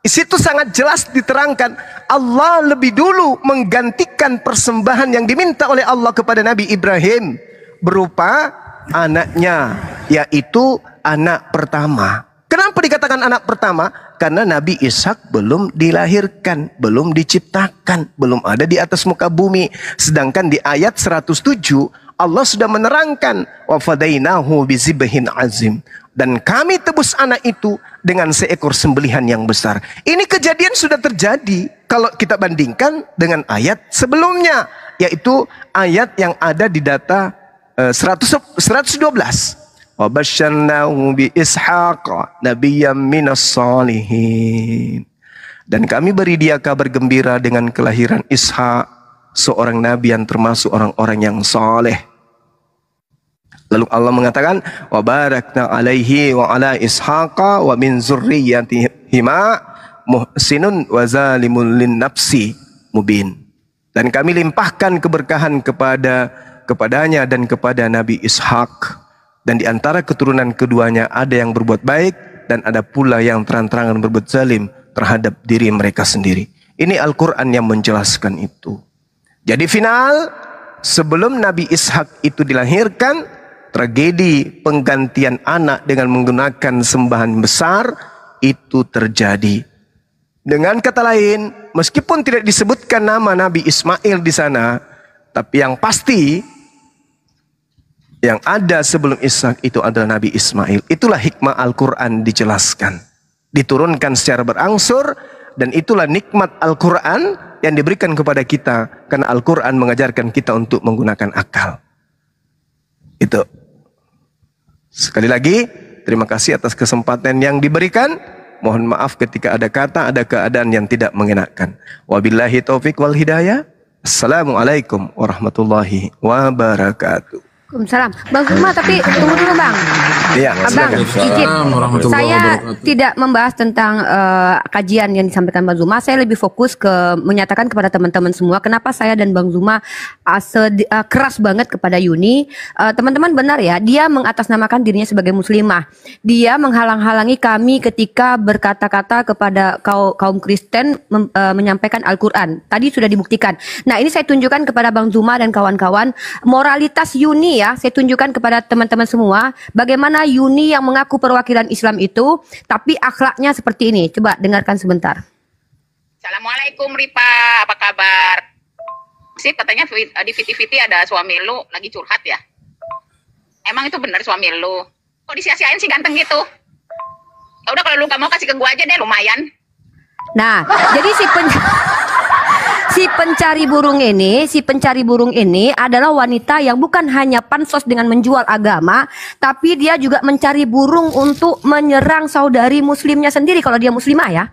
di situ sangat jelas diterangkan Allah lebih dulu menggantikan persembahan yang diminta oleh Allah kepada Nabi Ibrahim berupa anaknya, yaitu anak pertama. Kenapa dikatakan anak pertama? Karena Nabi Ishak belum dilahirkan, belum diciptakan, belum ada di atas muka bumi. Sedangkan di ayat 107 Allah sudah menerangkan wa fadainahu bizibhin azim. Dan kami tebus anak itu dengan seekor sembelihan yang besar. Ini kejadian sudah terjadi kalau kita bandingkan dengan ayat sebelumnya, yaitu ayat yang ada di data 112. Wa basyarnahu bi Ishaq nabiyyan minas salihin. Dan kami beri dia kabar gembira dengan kelahiran Ishak, seorang nabi yang termasuk orang-orang yang saleh. Lalu Allah mengatakan wa barakna alaihi wa ala Ishaqa wa min zurriyyatihima muhsinun wa zalimun lin nafsi mubin. Dan kami limpahkan keberkahan kepadanya dan kepada Nabi Ishak. Dan di antara keturunan keduanya ada yang berbuat baik dan ada pula yang terang-terangan berbuat zalim terhadap diri mereka sendiri. Ini Al-Quran yang menjelaskan itu. Jadi final, sebelum Nabi Ishak itu dilahirkan, tragedi penggantian anak dengan menggunakan sembahan besar itu terjadi. Dengan kata lain, meskipun tidak disebutkan nama Nabi Ismail di sana, tapi yang pasti yang ada sebelum Ishak itu adalah Nabi Ismail. Itulah hikmah Al-Quran dijelaskan. Diturunkan secara berangsur, dan itulah nikmat Al-Quran yang diberikan kepada kita, karena Al-Quran mengajarkan kita untuk menggunakan akal. Itu. Sekali lagi, terima kasih atas kesempatan yang diberikan. Mohon maaf ketika ada kata, ada keadaan yang tidak mengenakan. Wabillahi taufik wal hidayah. Assalamualaikum warahmatullahi wabarakatuh. Waalaikumsalam. Bang Zuma, tapi tunggu dulu Bang. Iya, Bang, izin. Saya tidak membahas tentang kajian yang disampaikan Bang Zuma. Saya lebih fokus ke menyatakan kepada teman-teman semua kenapa saya dan Bang Zuma keras banget kepada Yuni. Teman-teman benar ya, dia mengatasnamakan dirinya sebagai muslimah. Dia menghalang-halangi kami ketika berkata-kata kepada kaum Kristen menyampaikan Al-Quran. Tadi sudah dibuktikan. Nah, ini saya tunjukkan kepada Bang Zuma dan kawan-kawan moralitas Yuni ya. Saya tunjukkan kepada teman-teman semua bagaimana Yuni yang mengaku perwakilan Islam itu, tapi akhlaknya seperti ini. Coba dengarkan sebentar. Assalamualaikum Ripa, apa kabar? Sih katanya di Viti-Viti ada suami lu lagi curhat ya. Emang itu benar suami lu? Kok disia-siain sih ganteng gitu? Ya udah kalau lu gak mau kasih ke gua aja deh, lumayan. Nah, jadi si pencari burung ini adalah wanita yang bukan hanya pansos dengan menjual agama, tapi dia juga mencari burung untuk menyerang saudari muslimnya sendiri kalau dia muslimah ya.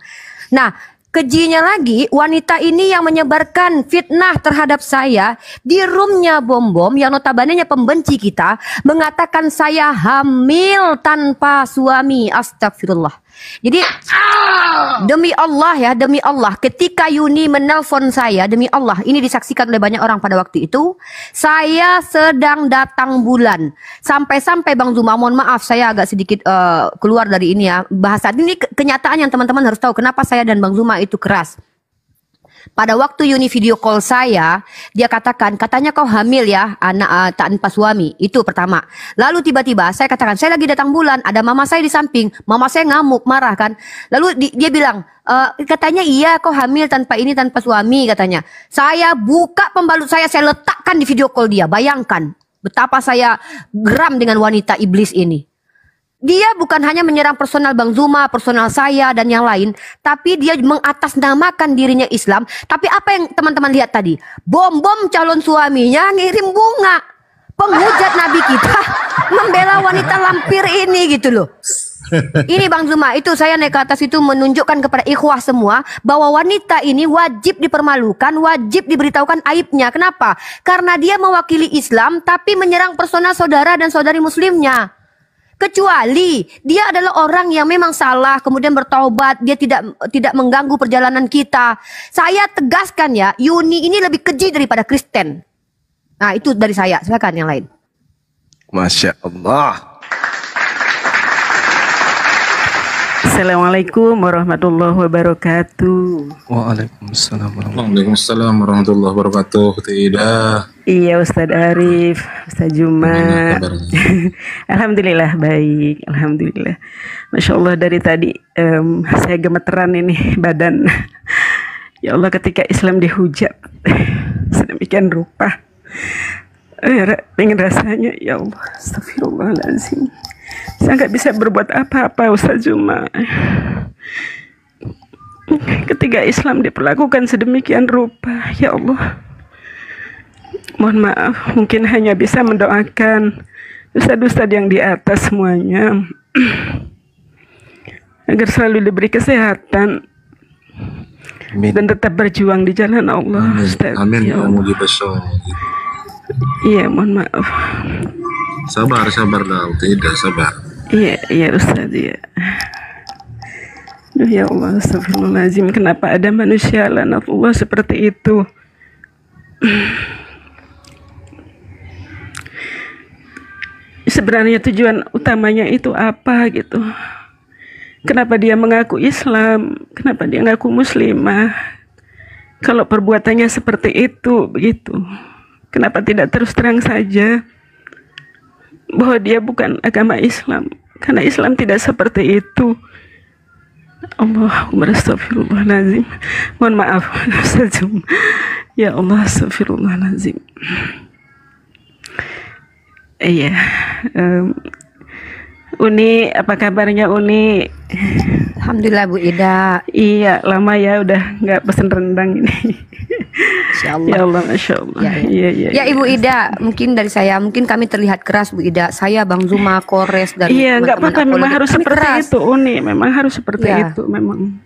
Nah, kejinya lagi, wanita ini yang menyebarkan fitnah terhadap saya di roomnya Bom-Bom yang notabene pembenci kita, mengatakan saya hamil tanpa suami. Astagfirullah. Jadi demi Allah ketika Yuni menelpon saya, demi Allah ini disaksikan oleh banyak orang pada waktu itu, saya sedang datang bulan. Sampai-sampai Bang Zuma, mohon maaf saya agak sedikit keluar dari ini ya, bahasa ini kenyataan yang teman-teman harus tahu kenapa saya dan Bang Zuma itu keras. Pada waktu Yuni video call saya, dia katanya kau hamil ya, anak tanpa suami. Itu pertama. Lalu tiba-tiba saya katakan, saya lagi datang bulan, ada mama saya di samping. Mama saya ngamuk, marah kan. Lalu dia bilang, katanya iya kau hamil tanpa suami katanya. Saya buka pembalut saya letakkan di video call dia. Bayangkan betapa saya geram dengan wanita iblis ini. Dia bukan hanya menyerang personal Bang Zuma, personal saya dan yang lain, tapi dia mengatasnamakan dirinya Islam. Tapi apa yang teman-teman lihat tadi? Bom-Bom calon suaminya ngirim bunga. Penghujat Nabi kita membela wanita lampir ini gitu loh. Ini Bang Zuma, itu saya naik ke atas itu menunjukkan kepada ikhwah semua bahwa wanita ini wajib dipermalukan, wajib diberitahukan aibnya. Kenapa? Karena dia mewakili Islam tapi menyerang personal saudara dan saudari muslimnya. Kecuali dia adalah orang yang memang salah kemudian bertaubat, dia tidak mengganggu perjalanan kita. Saya tegaskan ya, Yuni ini lebih keji daripada Kristen. Nah, itu dari saya. Silakan yang lain. Masya Allah. Assalamualaikum warahmatullahi wabarakatuh. Waalaikumsalam warahmatullahi wabarakatuh. Tidak. Iya Ustadz Arif, Ustadz Juma. Alhamdulillah baik, alhamdulillah. Masya Allah dari tadi saya gemeteran ini badan. Ya Allah ketika Islam dihujat sedemikian rupa. Pengen rasanya ya Allah, astagfirullahaladzim. Saya nggak bisa berbuat apa-apa Ustadz Juma. Ketika Islam diperlakukan sedemikian rupa, ya Allah. Mohon maaf, mungkin hanya bisa mendoakan ustadz-ustadz yang di atas semuanya agar selalu diberi kesehatan. Amin. Dan tetap berjuang di jalan Allah. Amin. Ya Allah. Iya, mohon maaf. Sabar lah, tidak sabar. Iya Ustaz ya. Ya Allah, astagfirullahaladzim. Kenapa ada manusia laknatullah seperti itu? Sebenarnya tujuan utamanya itu apa gitu? Kenapa dia mengaku Islam? Kenapa dia mengaku muslimah? Kalau perbuatannya seperti itu, begitu. Kenapa tidak terus terang saja bahwa dia bukan agama Islam? Karena Islam tidak seperti itu. Allahumma astagfirullahaladzim. Mohon maaf. Ya Allah, astagfirullahaladzim. Iya. Uni, apa kabarnya Uni? Alhamdulillah Bu Ida. Iya, lama ya udah nggak pesen rendang ini. Insya Allah. Ya Allah, Masya Allah. Ya Ibu Ida, mungkin dari saya, mungkin kami terlihat keras Bu Ida. Saya Bang Zuma, Kores dan iya, nggak apa-apa, memang harus seperti keras. itu Uni, memang harus seperti itu memang.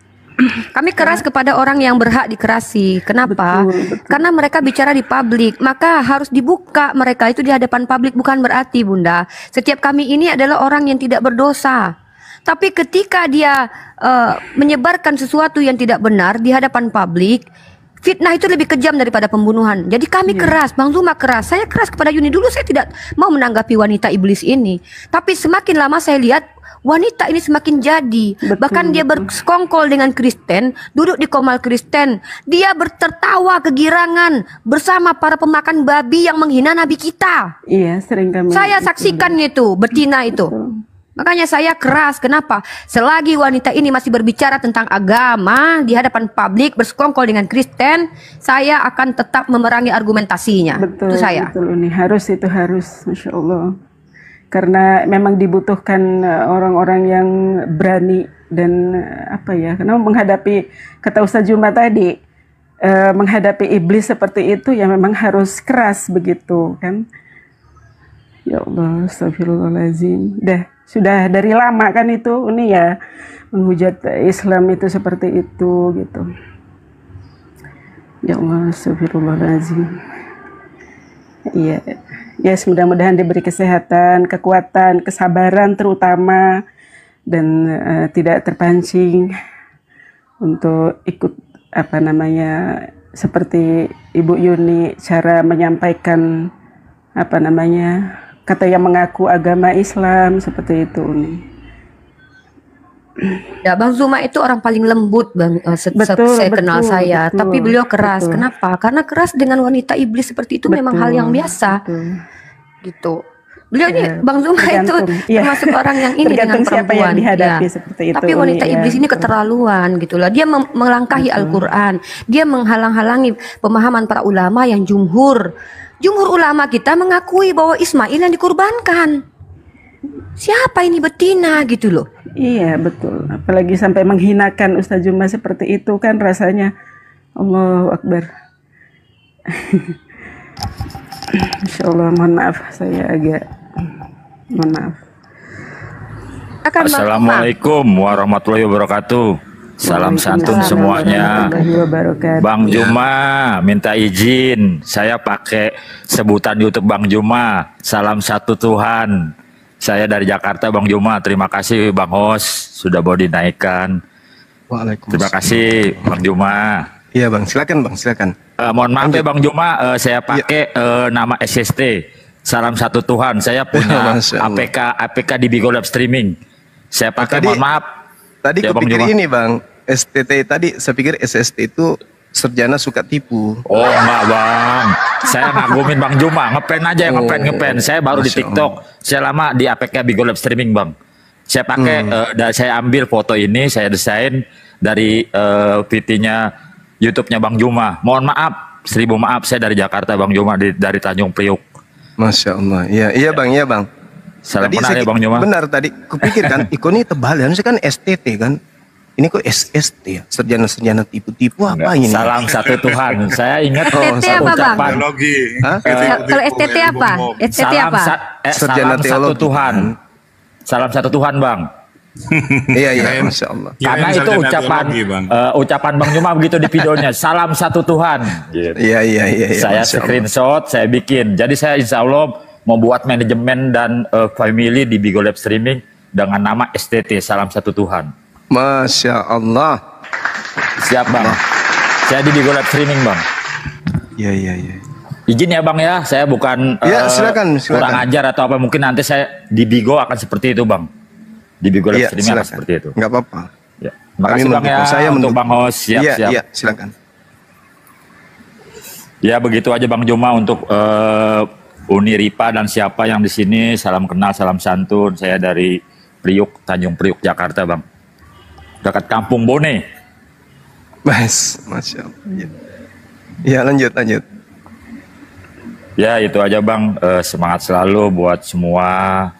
Kami keras kepada orang yang berhak dikerasi. Kenapa? Betul. Karena mereka bicara di publik, maka harus dibuka mereka itu di hadapan publik. Bukan berarti Bunda, setiap kami ini adalah orang yang tidak berdosa. Tapi ketika dia menyebarkan sesuatu yang tidak benar di hadapan publik, fitnah itu lebih kejam daripada pembunuhan. Jadi kami keras, Bang Zuma keras. Saya keras kepada Yuni. Dulu saya tidak mau menanggapi wanita iblis ini. Tapi semakin lama saya lihat wanita ini semakin jadi. Bahkan dia bersekongkol dengan Kristen, duduk di komal Kristen. Dia tertawa kegirangan bersama para pemakan babi yang menghina Nabi kita. Iya, sering kami. Saya saksikan itu, betina itu. Makanya saya keras. Kenapa? Selagi wanita ini masih berbicara tentang agama di hadapan publik, bersekongkol dengan Kristen, saya akan tetap memerangi argumentasinya. Betul, itu saya. betul ini harus, itu harus, Masya Allah. Karena memang dibutuhkan orang-orang yang berani dan apa ya, karena menghadapi, kata Ustaz Juma tadi, menghadapi iblis seperti itu ya memang harus keras begitu kan. Ya Allah, astagfirullahaladzim. Sudah dari lama kan itu ini ya, menghujat Islam itu seperti itu gitu. Ya Allah, astagfirullahaladzim. Iya, ya mudah-mudahan diberi kesehatan, kekuatan, kesabaran terutama, dan tidak terpancing untuk ikut apa namanya, seperti Ibu Yuni, cara menyampaikan apa namanya, kata yang mengaku agama Islam seperti itu nih. Ya, Bang Zuma itu orang paling lembut Bang, saya kenal saya, tapi beliau keras. Kenapa? Karena keras dengan wanita iblis seperti itu memang hal yang biasa. Gitu. Beliau ini Bang Zuma itu termasuk orang yang ini dengan perempuan. Seperti itu, tapi wanita iblis ini keterlaluan gitu loh. Dia melangkahi Al-Qur'an. Dia menghalang-halangi pemahaman para ulama yang jumhur ulama kita mengakui bahwa Ismail yang dikurbankan. Siapa ini betina gitu loh. Iya betul. Apalagi sampai menghinakan Ustaz Juma seperti itu kan rasanya Allahu Akbar. Insya Allah, mohon maaf saya agak mohon maaf. Assalamualaikum warahmatullahi wabarakatuh. Salam santun semuanya. Bang Juma minta izin, saya pakai sebutan YouTube Bang Juma. Salam satu Tuhan. Saya dari Jakarta Bang Juma. Terima kasih Bang Hos sudah mau dinaikkan. Waalaikumsalam. Terima kasih Bang Juma. Iya Bang, silakan Bang, silakan. Mohon maaf ya Bang Juma, saya pakai nama SST. Salam satu Tuhan. Saya punya APK di Bigo Live Streaming. Saya pakai, mohon maaf. Tadi ya, kepikir ini Bang, STT tadi saya pikir SST itu sarjana suka tipu. Oh enggak Bang, saya ngagumin Bang Juma, ngepen aja, ngepen. Saya baru di TikTok, saya lama di APK Bigo Live Streaming Bang. Saya pakai, saya ambil foto ini, saya desain dari VT-nya YouTube-nya Bang Juma. Mohon maaf, 1000 maaf, saya dari Jakarta Bang Juma, dari Tanjung Priuk. Masya Allah, iya Bang, iya Bang. Salam tadi kenal ya Bang Juma. Benar tadi, kupikir kan, ikonnya tebal, harusnya kan STT kan. Ini kok SST ya, sarjana tipu-tipu apa ini? Salam satu Tuhan. Saya ingat STT apa Bang? Kalau STT apa? STT apa? Salam satu Tuhan. Salam satu Tuhan Bang. Iya, Masya Allah. Karena itu ucapan Bang Juma begitu di videonya. Salam satu Tuhan. Iya. Saya screenshot, saya bikin. Jadi saya insya Allah mau buat manajemen dan family di Bigo Live Streaming dengan nama STT, Salam Satu Tuhan. Masya Allah. Siap bang. Saya di Bigo live streaming bang. Iya iya iya. Izin ya bang ya, saya bukan Ya, silakan. kurang ajar atau apa. Mungkin nanti saya di Bigo akan seperti itu bang. Di Bigo live Iya, streaming akan silakan. seperti itu. Nggak apa-apa. Ya. Makasih bang ya Saya untuk mendukung. Bang Hos. Siap, Iya, siap. iya, silakan. Ya begitu aja Bang Juma untuk Uni Ripa dan siapa yang di sini. Salam kenal, salam santun. Saya dari Priuk, Tanjung Priuk, Jakarta bang. Dekat Kampung Bone. Masya Allah. Ya, ya lanjut. Ya itu aja bang. Semangat selalu buat semua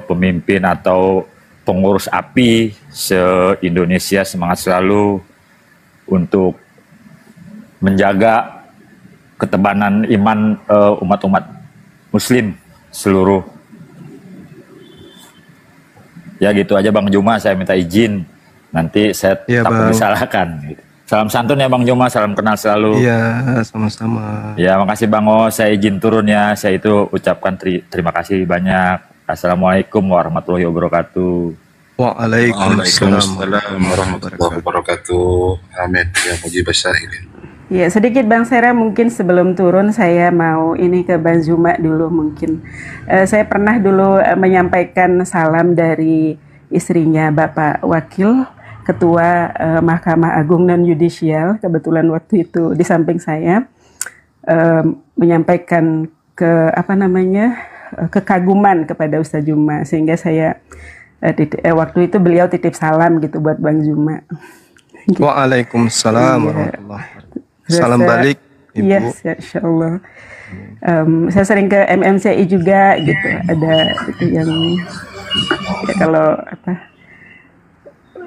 pemimpin atau pengurus API se-Indonesia. Semangat selalu untuk menjaga ketebanan iman umat-umat muslim seluruh. Ya gitu aja Bang Juma, saya minta izin nanti saya takut disalahkan. Salam santun ya Bang Juma, salam kenal selalu. Iya, sama-sama. Ya makasih Bang O, saya izin turun ya. Saya itu ucapkan terima kasih banyak. Assalamualaikum warahmatullahi wabarakatuh. Waalaikumsalam warahmatullahi wabarakatuh. Amin. Ya muji basyairin. Ya, sedikit Bang Sera, mungkin sebelum turun saya mau ini ke Bang Zuma dulu mungkin. Saya pernah dulu menyampaikan salam dari istrinya Bapak Wakil, Ketua Mahkamah Agung non Yudisial, kebetulan waktu itu di samping saya, menyampaikan kekaguman kepada Ustaz Juma, sehingga saya waktu itu beliau titip salam gitu buat Bang Zuma. Waalaikumsalam warahmatullahi wabarakatuh. Salam balik, Ibu. Yes, insya Allah. Saya sering ke MMCI juga gitu. Ada itu yang ya kalau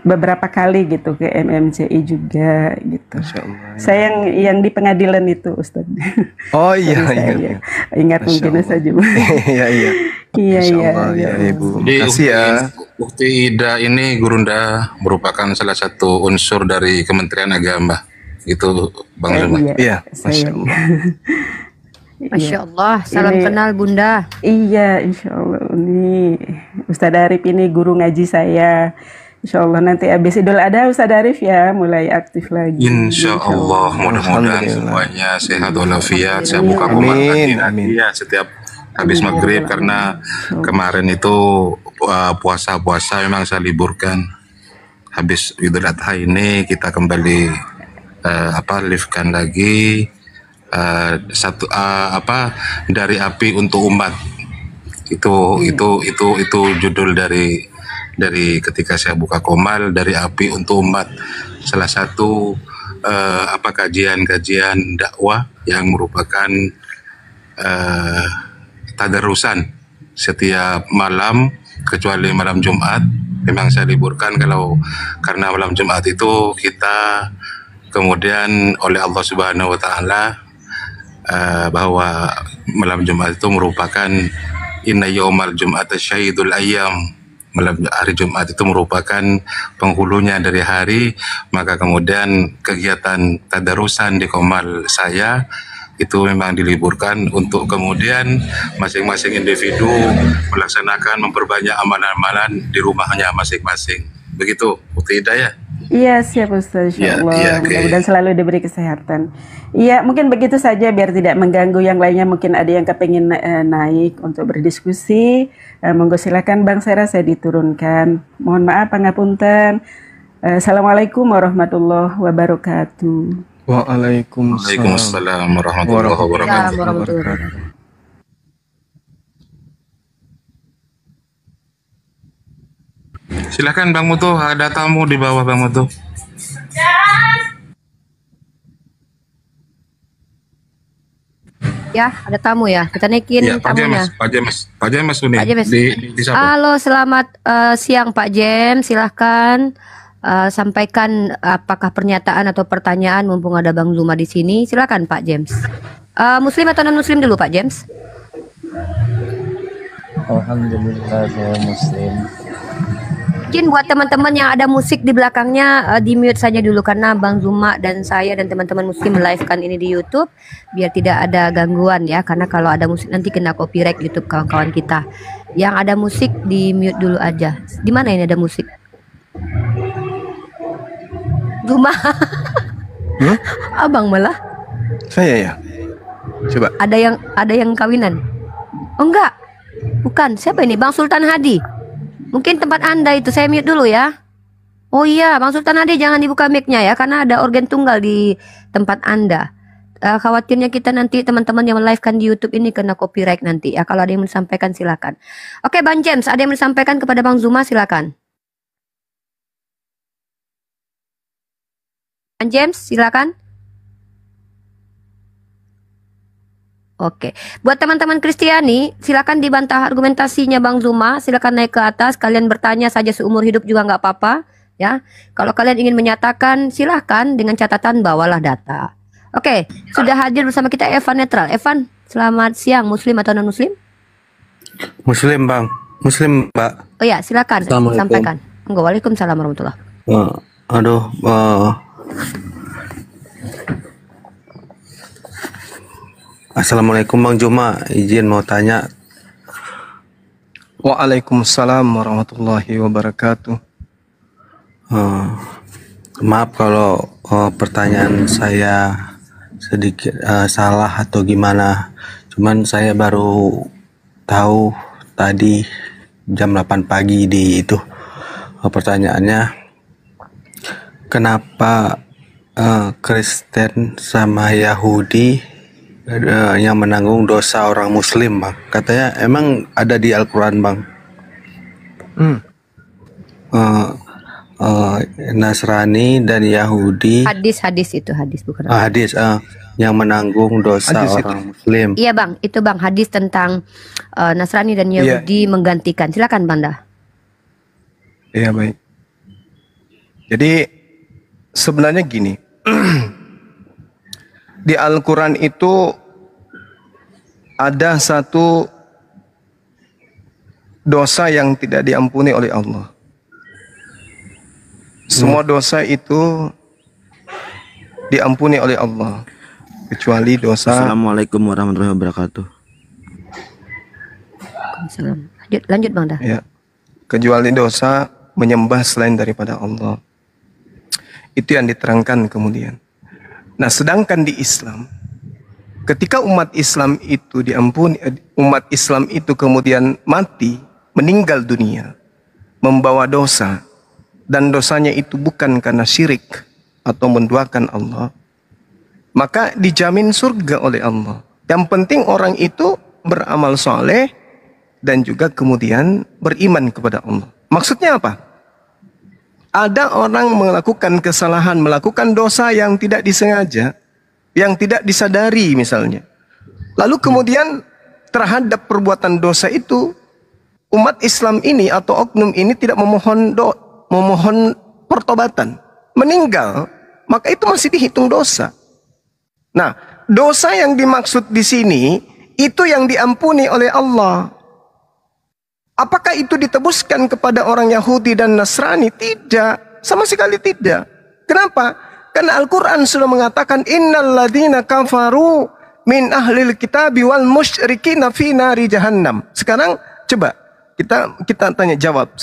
beberapa kali gitu ke MMCI juga gitu. Saya yang di pengadilan itu, Ustaz. Oh iya iya. Ingat mungkin Ustaz juga. Iya iya. Iya Ibu. Jadi Makasih ya. Ukti Ida ini Gurunda merupakan salah satu unsur dari Kementerian Agama. Itu Bang Zuma. Iya, Masya Allah. Masya Allah, salam kenal Bunda. Iya, insya Allah. Ini Ustadz Arif ini guru ngaji saya. Insya Allah nanti habis Idul Adha Ustadz Arif ya mulai aktif lagi. Insya Allah, mudah-mudahan semuanya sehat walafiat. Saya buka komentar ya setiap habis maghrib karena kemarin itu puasa memang saya liburkan. Habis Idul Adha ini kita kembali live-kan lagi dari api untuk umat. Itu judul dari ketika saya buka komal, dari api untuk umat. Salah satu kajian dakwah yang merupakan tadarusan setiap malam kecuali malam Jumat. Memang saya liburkan karena malam Jumat itu kita kemudian oleh Allah Subhanahu wa Ta'ala bahwa malam Jumat itu merupakan inna yaumal Jum'at syahidul ayyam. Malam hari Jumat itu merupakan penghulunya dari hari, maka kemudian kegiatan tadarusan di komal saya itu memang diliburkan untuk kemudian masing-masing individu melaksanakan memperbanyak amalan-amalan di rumahnya masing-masing. Begitu, Bukti Hidayah. Iya siap Ustaz, insya Allah. Mudah-mudahan selalu diberi kesehatan. Iya mungkin begitu saja biar tidak mengganggu yang lainnya. Mungkin ada yang kepingin naik untuk berdiskusi. Monggo silakan Bang Sera, saya diturunkan. Mohon maaf pangapunten. Assalamualaikum warahmatullahi wabarakatuh. Waalaikumsalam warahmatullahi wabarakatuh. Silakan Bang Mutu, ada tamu di bawah Bang Mutu. Ya, ada tamu ya. Kita naikin Ya, tamunya. Pak James Uni. Pak James. Di Halo, selamat siang Pak James. Silahkan sampaikan apakah pernyataan atau pertanyaan mumpung ada Bang Zuma di sini. Silakan Pak James. Muslim atau non Muslim dulu Pak James? Alhamdulillah saya Muslim. Mungkin buat teman-teman yang ada musik di belakangnya di mute saja dulu karena Bang Zuma dan saya dan teman-teman Muslim melive-kan ini di YouTube biar tidak ada gangguan ya, karena kalau ada musik nanti kena copyright YouTube kawan-kawan kita. Yang ada musik di mute dulu aja. Di mana ini ada musik? Zuma. Abang malah. Saya ya. Coba. Ada yang kawinan. Oh enggak. Bukan. Siapa ini? Bang Sultan Hadi. Mungkin tempat Anda itu. Saya mute dulu ya. Oh iya, Bang Sultan Hadi jangan dibuka mic-nya ya, karena ada organ tunggal di tempat Anda. Khawatirnya kita nanti teman-teman yang live-kan di YouTube ini kena copyright nanti ya. Kalau ada yang disampaikan silakan. Oke, Bang James, ada yang disampaikan kepada Bang Zuma, silakan. Bang James, silakan. Oke, buat teman-teman Kristiani, silakan dibantah argumentasinya Bang Zuma. Silakan naik ke atas, kalian bertanya saja seumur hidup juga nggak apa-apa. Ya, kalau kalian ingin menyatakan, silahkan dengan catatan bawalah data. Oke, sudah hadir bersama kita Evan Netral. Evan, selamat siang, Muslim atau non Muslim? Muslim bang, Muslim mbak. Oh ya, silakan sampaikan. Enggak, waalaikumsalam warahmatullah. Assalamualaikum Bang Juma, izin mau tanya. Waalaikumsalam warahmatullahi wabarakatuh. Maaf kalau pertanyaan saya sedikit salah atau gimana. Cuman saya baru tahu tadi jam 8 pagi di itu pertanyaannya, kenapa Kristen sama Yahudi yang menanggung dosa orang Muslim, Bang? Katanya emang ada di Al-Quran, Bang. Nasrani dan Yahudi. Hadis itu hadis bukan. Hadis yang menanggung dosa hadis orang Muslim. Iya bang, itu bang hadis tentang Nasrani dan Yahudi menggantikan. Silakan Banda. Iya baik. Jadi sebenarnya gini, di Al-Quran itu ada satu dosa yang tidak diampuni oleh Allah. Semua dosa itu diampuni oleh Allah kecuali dosa. Assalamualaikum warahmatullahi wabarakatuh. Lanjut Bang Dah. Ya. Kecuali dosa menyembah selain daripada Allah. Itu yang diterangkan kemudian. Nah, sedangkan di Islam, ketika umat Islam itu diampuni, umat Islam itu kemudian mati, meninggal dunia, membawa dosa, dan dosanya itu bukan karena syirik atau menduakan Allah, maka dijamin surga oleh Allah. Yang penting orang itu beramal soleh dan juga kemudian beriman kepada Allah. Maksudnya apa? Ada orang melakukan kesalahan, melakukan dosa yang tidak disengaja, yang tidak disadari misalnya. Lalu kemudian terhadap perbuatan dosa itu, umat Islam ini atau oknum ini tidak memohon pertobatan, meninggal, maka itu masih dihitung dosa. Nah, dosa yang dimaksud di sini itu yang diampuni oleh Allah. Apakah itu ditebuskan kepada orang Yahudi dan Nasrani? Tidak, sama sekali tidak. Kenapa? Karena Al-Quran sudah mengatakan innal ladzina kafaru min ahlil kitabi wal musyrikina fi nari jahannam. Sekarang coba kita tanya jawab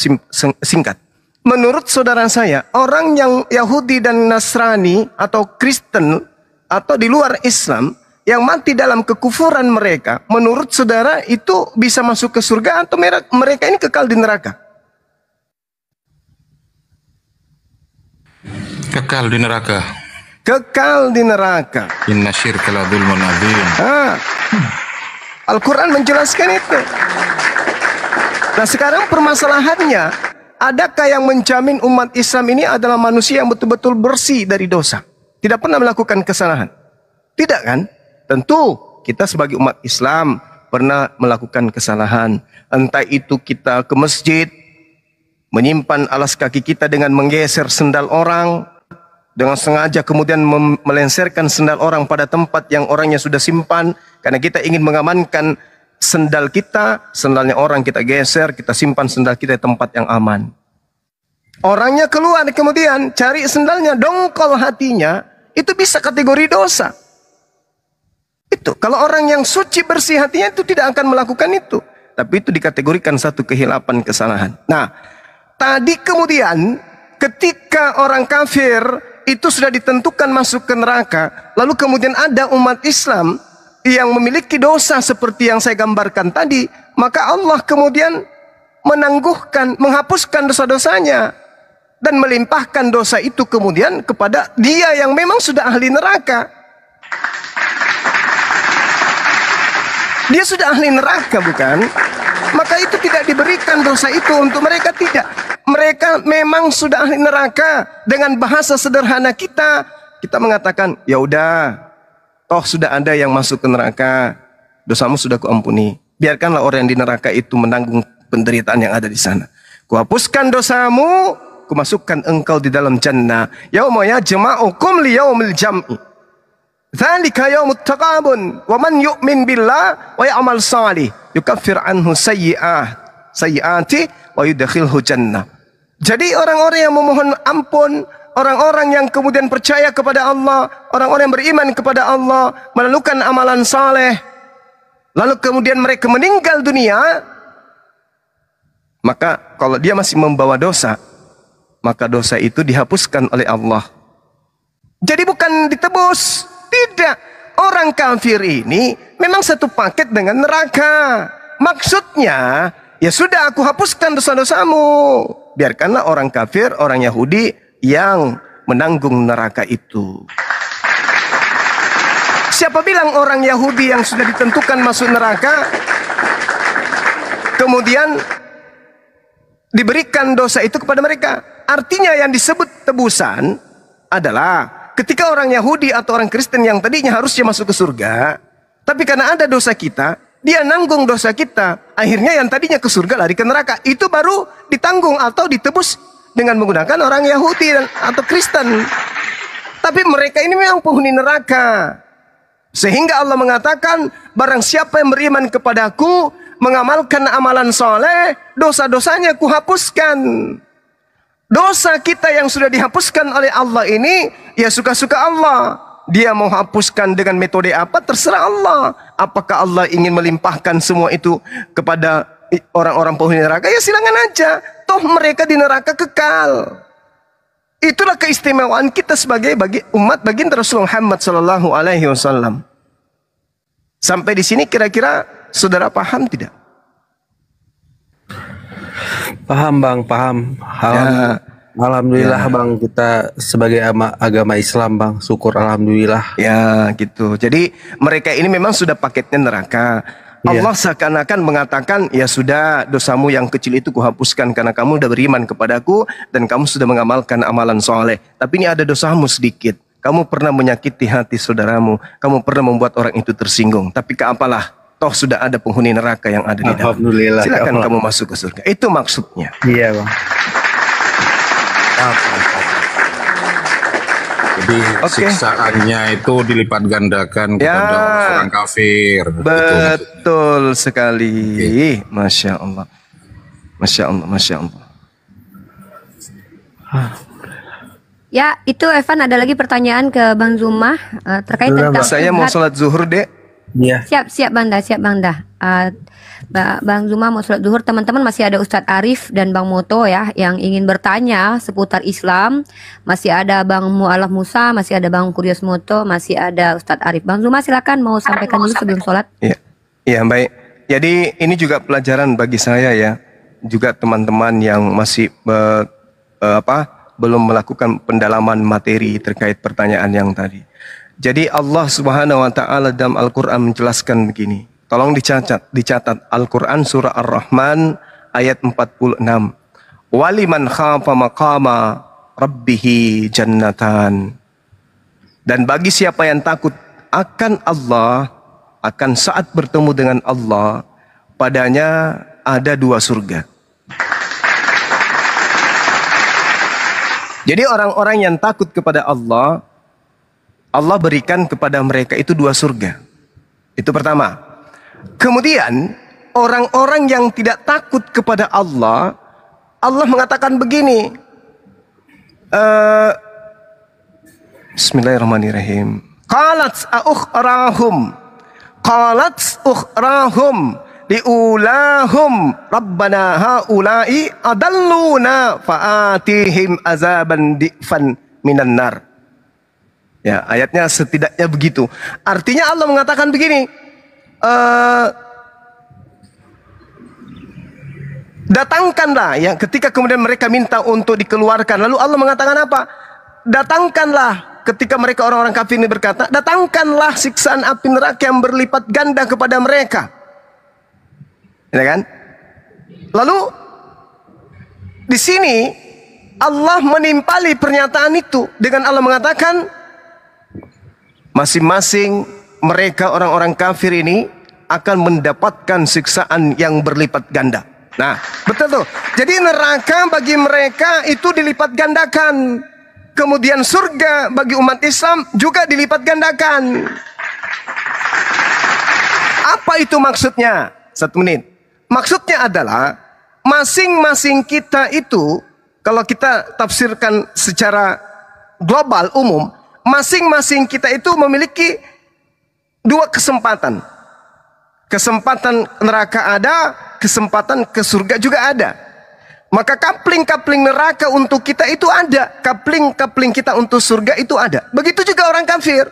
singkat. Menurut saudara saya, orang yang Yahudi dan Nasrani atau Kristen atau di luar Islam yang mati dalam kekufuran mereka, menurut saudara itu bisa masuk ke surga atau mereka ini kekal di neraka? Kekal di neraka. Kekal di neraka. Inna syirka la dzulmun adzim. Al-Quran menjelaskan itu. Nah sekarang permasalahannya, adakah yang menjamin umat Islam ini adalah manusia yang betul-betul bersih dari dosa? Tidak pernah melakukan kesalahan? Tidak kan? Tentu kita sebagai umat Islam pernah melakukan kesalahan. Entah itu kita ke masjid, menyimpan alas kaki kita dengan menggeser sendal orang, dengan sengaja kemudian melengsarkan sendal orang pada tempat yang orangnya sudah simpan, karena kita ingin mengamankan sendal kita, sendalnya orang kita geser, kita simpan sendal kita di tempat yang aman. Orangnya keluar kemudian cari sendalnya, dongkol hatinya, itu bisa kategori dosa. Itu kalau orang yang suci bersih hatinya itu tidak akan melakukan itu, tapi itu dikategorikan satu kehilapan, kesalahan. Nah, tadi kemudian ketika orang kafir itu sudah ditentukan masuk ke neraka, lalu kemudian ada umat Islam yang memiliki dosa seperti yang saya gambarkan tadi, maka Allah kemudian menangguhkan, menghapuskan dosa-dosanya dan melimpahkan dosa itu kemudian kepada dia yang memang sudah ahli neraka. Dia sudah ahli neraka, bukan? Maka itu tidak diberikan dosa itu untuk mereka, tidak. Mereka memang sudah ahli neraka. Dengan bahasa sederhana kita mengatakan, ya udah, toh sudah ada yang masuk ke neraka, dosamu sudah kuampuni. Biarkanlah orang yang di neraka itu menanggung penderitaan yang ada di sana. Kuhapuskan dosamu, kumasukkan engkau di dalam jannah. Yauma yajma'ukum liyaumil jam'i. Dzalika yaumut taqabun wa man yu'min billah wa ya'mal shalih yukaffir anhu sayyi'ati wa yudkhilhu jannah. Jadi orang-orang yang memohon ampun, orang-orang yang kemudian percaya kepada Allah, orang-orang yang beriman kepada Allah, melakukan amalan saleh, lalu kemudian mereka meninggal dunia, maka kalau dia masih membawa dosa, maka dosa itu dihapuskan oleh Allah. Jadi bukan ditebus. Tidak, orang kafir ini memang satu paket dengan neraka. Maksudnya, ya sudah aku hapuskan dosa-dosamu. Biarkanlah orang kafir, orang Yahudi yang menanggung neraka itu. Siapa bilang orang Yahudi yang sudah ditentukan masuk neraka, kemudian diberikan dosa itu kepada mereka? Artinya yang disebut tebusan adalah ketika orang Yahudi atau orang Kristen yang tadinya harusnya masuk ke surga, tapi karena ada dosa kita, dia nanggung dosa kita, akhirnya yang tadinya ke surga lari ke neraka. Itu baru ditanggung atau ditebus dengan menggunakan orang Yahudi atau Kristen. Tapi mereka ini memang penghuni neraka. Sehingga Allah mengatakan, barang siapa yang beriman kepadaku, mengamalkan amalan soleh, dosa-dosanya kuhapuskan. Dosa kita yang sudah dihapuskan oleh Allah ini, ya suka-suka Allah. Dia mau hapuskan dengan metode apa, terserah Allah. Apakah Allah ingin melimpahkan semua itu kepada orang-orang penghuni neraka? Ya silakan aja. Toh mereka di neraka kekal. Itulah keistimewaan kita sebagai umat baginda Rasulullah Muhammad sallallahu alaihi wasallam. Sampai di sini kira-kira saudara paham tidak? Paham Bang, paham. Alhamdulillah Ya. Bang, kita sebagai agama Islam Bang, syukur alhamdulillah. Ya gitu. Jadi mereka ini memang sudah paketnya neraka. Allah seakan-akan mengatakan, ya sudah, dosamu yang kecil itu kuhapuskan karena kamu sudah beriman kepadaku dan kamu sudah mengamalkan amalan soleh. Tapi ini ada dosamu sedikit. Kamu pernah menyakiti hati saudaramu. Kamu pernah membuat orang itu tersinggung. Tapi keapalah? Toh sudah ada penghuni neraka yang ada di dalam. Alhamdulillah. Silakan kamu masuk ke surga. Itu maksudnya. Iya Bang. Jadi siksaannya itu dilipat gandakan kepada orang kafir. Betul sekali. Masya Allah. Masya Allah. Masya Allah. Ya, itu Evan ada lagi pertanyaan ke Bang Zuma terkait tentang Saya mau sholat zuhur, Dek. Iya. Siap Bang Dah. Bang Zuma mau sholat zuhur. Teman-teman masih ada Ustadz Arif dan Bang Moto ya yang ingin bertanya seputar Islam. Masih ada Bang Mu'alaf Musa, masih ada Bang Kuryos Moto, masih ada Ustadz Arif. Bang Zuma silakan mau sampaikan dulu sebelum sholat. Iya, baik. Jadi ini juga pelajaran bagi saya ya, juga teman-teman yang masih belum melakukan pendalaman materi terkait pertanyaan yang tadi. Jadi Allah Subhanahu wa taala dalam Al-Qur'an menjelaskan begini. Tolong dicatat Al-Qur'an surah Ar-Rahman ayat 46. Waliman khafa maqama rabbih jannatan. Dan bagi siapa yang takut akan Allah, akan saat bertemu dengan Allah, padanya ada 2 surga. Jadi orang-orang yang takut kepada Allah, Allah berikan kepada mereka itu 2 surga. Itu pertama. Kemudian orang-orang yang tidak takut kepada Allah, Allah mengatakan begini. Bismillahirrahmanirrahim. Qalat ukhrahum liulahum rabbana haula'i adalluna fa'atihim azaban di'fan minan nar. Ya, ayatnya setidaknya begitu. Artinya Allah mengatakan begini, datangkanlah ya, ketika kemudian mereka minta untuk dikeluarkan, lalu Allah mengatakan apa? Datangkanlah, ketika mereka orang-orang kafir ini berkata, datangkanlah siksaan api neraka yang berlipat ganda kepada mereka. Ya kan? Lalu di sini Allah menimpali pernyataan itu dengan Allah mengatakan masing-masing mereka orang-orang kafir ini akan mendapatkan siksaan yang berlipat ganda. Nah, betul tuh. Jadi neraka bagi mereka itu dilipat gandakan. Kemudian surga bagi umat Islam juga dilipat gandakan. Apa itu maksudnya? 1 menit. Maksudnya adalah masing-masing kita itu, kalau kita tafsirkan secara global umum, masing-masing kita itu memiliki 2 kesempatan. Kesempatan neraka ada, kesempatan ke surga juga ada. Maka kapling-kapling neraka untuk kita itu ada, kapling-kapling kita untuk surga itu ada. Begitu juga orang kafir.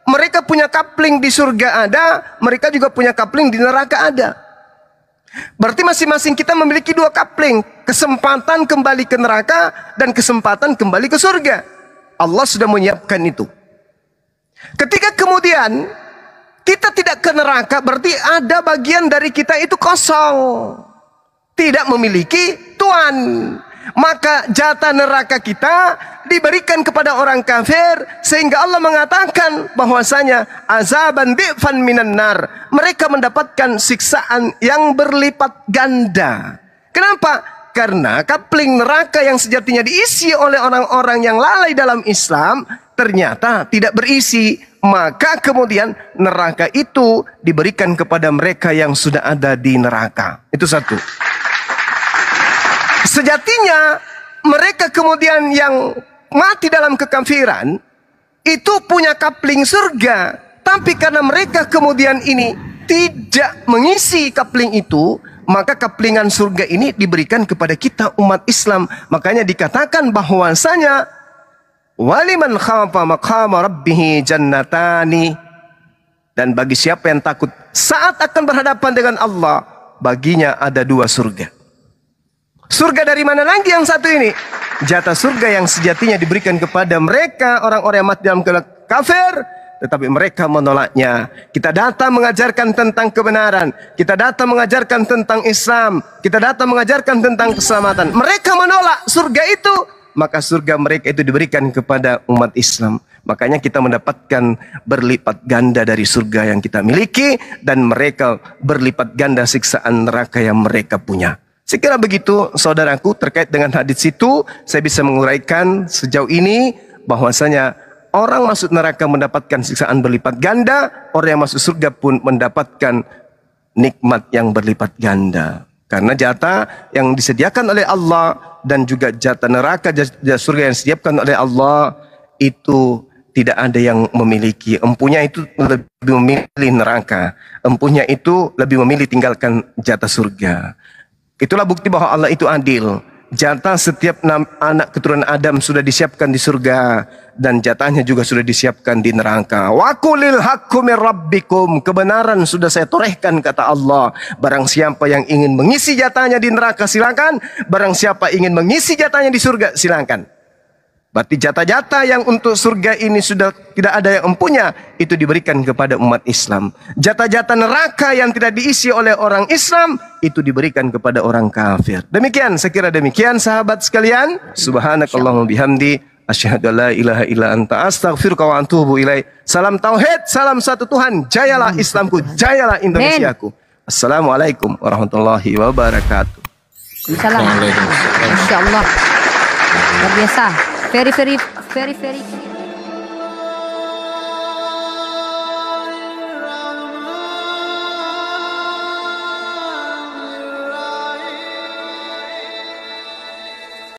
Mereka punya kapling di surga ada, mereka juga punya kapling di neraka ada. Berarti masing-masing kita memiliki 2 kapling, kesempatan kembali ke neraka dan kesempatan kembali ke surga. Allah sudah menyiapkan itu. Ketika kemudian kita tidak ke neraka, berarti ada bagian dari kita itu kosong, tidak memiliki tuan. Maka jatah neraka kita diberikan kepada orang kafir, sehingga Allah mengatakan bahwasanya azaban bi'fan minan nar, mereka mendapatkan siksaan yang berlipat ganda. Kenapa? Karena kapling neraka yang sejatinya diisi oleh orang-orang yang lalai dalam Islam ternyata tidak berisi. Maka kemudian neraka itu diberikan kepada mereka yang sudah ada di neraka. Itu satu. Sejatinya mereka kemudian yang mati dalam kekafiran itu punya kapling surga, tapi karena mereka kemudian ini tidak mengisi kapling itu, maka kaplingan surga ini diberikan kepada kita umat Islam. Makanya dikatakan bahwasanya waliman khafa maqama rabbih jannatani, dan bagi siapa yang takut saat akan berhadapan dengan Allah, baginya ada 2 surga. Surga dari mana lagi yang satu ini? Jatah surga yang sejatinya diberikan kepada mereka orang-orang yang mati dalam kafir, tetapi mereka menolaknya. Kita datang mengajarkan tentang kebenaran, kita datang mengajarkan tentang Islam, kita datang mengajarkan tentang keselamatan. Mereka menolak surga itu, maka surga mereka itu diberikan kepada umat Islam. Makanya kita mendapatkan berlipat ganda dari surga yang kita miliki, dan mereka berlipat ganda siksaan neraka yang mereka punya. Sekira begitu saudaraku, terkait dengan hadis itu saya bisa menguraikan sejauh ini bahwasanya orang masuk neraka mendapatkan siksaan berlipat ganda, orang yang masuk surga pun mendapatkan nikmat yang berlipat ganda. Karena jatah yang disediakan oleh Allah dan juga jatah neraka, jatah surga yang disediakan oleh Allah itu tidak ada yang memiliki. Empunya itu lebih memilih neraka, empunya itu lebih memilih tinggalkan jatah surga. Itulah bukti bahwa Allah itu adil. Jatah setiap anak keturunan Adam sudah disiapkan di surga, dan jatahnya juga sudah disiapkan di neraka. Wa qulil haqqu mir rabbikum, kebenaran sudah saya torehkan kata Allah. Barang siapa yang ingin mengisi jatahnya di neraka silakan, barang siapa ingin mengisi jatahnya di surga silakan. Berarti jatah-jatah yang untuk surga ini sudah tidak ada yang empunya, itu diberikan kepada umat Islam. Jatah-jatah neraka yang tidak diisi oleh orang Islam, itu diberikan kepada orang kafir. Demikian, saya kira demikian sahabat sekalian. Subhanakallahumma bihamdi, asyhadu an la ilaha illa anta, astaghfiruka wa atubu ilaik. Salam tauhid, salam satu Tuhan. Jayalah Islamku, jayalah Indonesiaku. Assalamualaikum warahmatullahi wabarakatuh. Waalaikumsalam. Insya Allah. Luar biasa. Very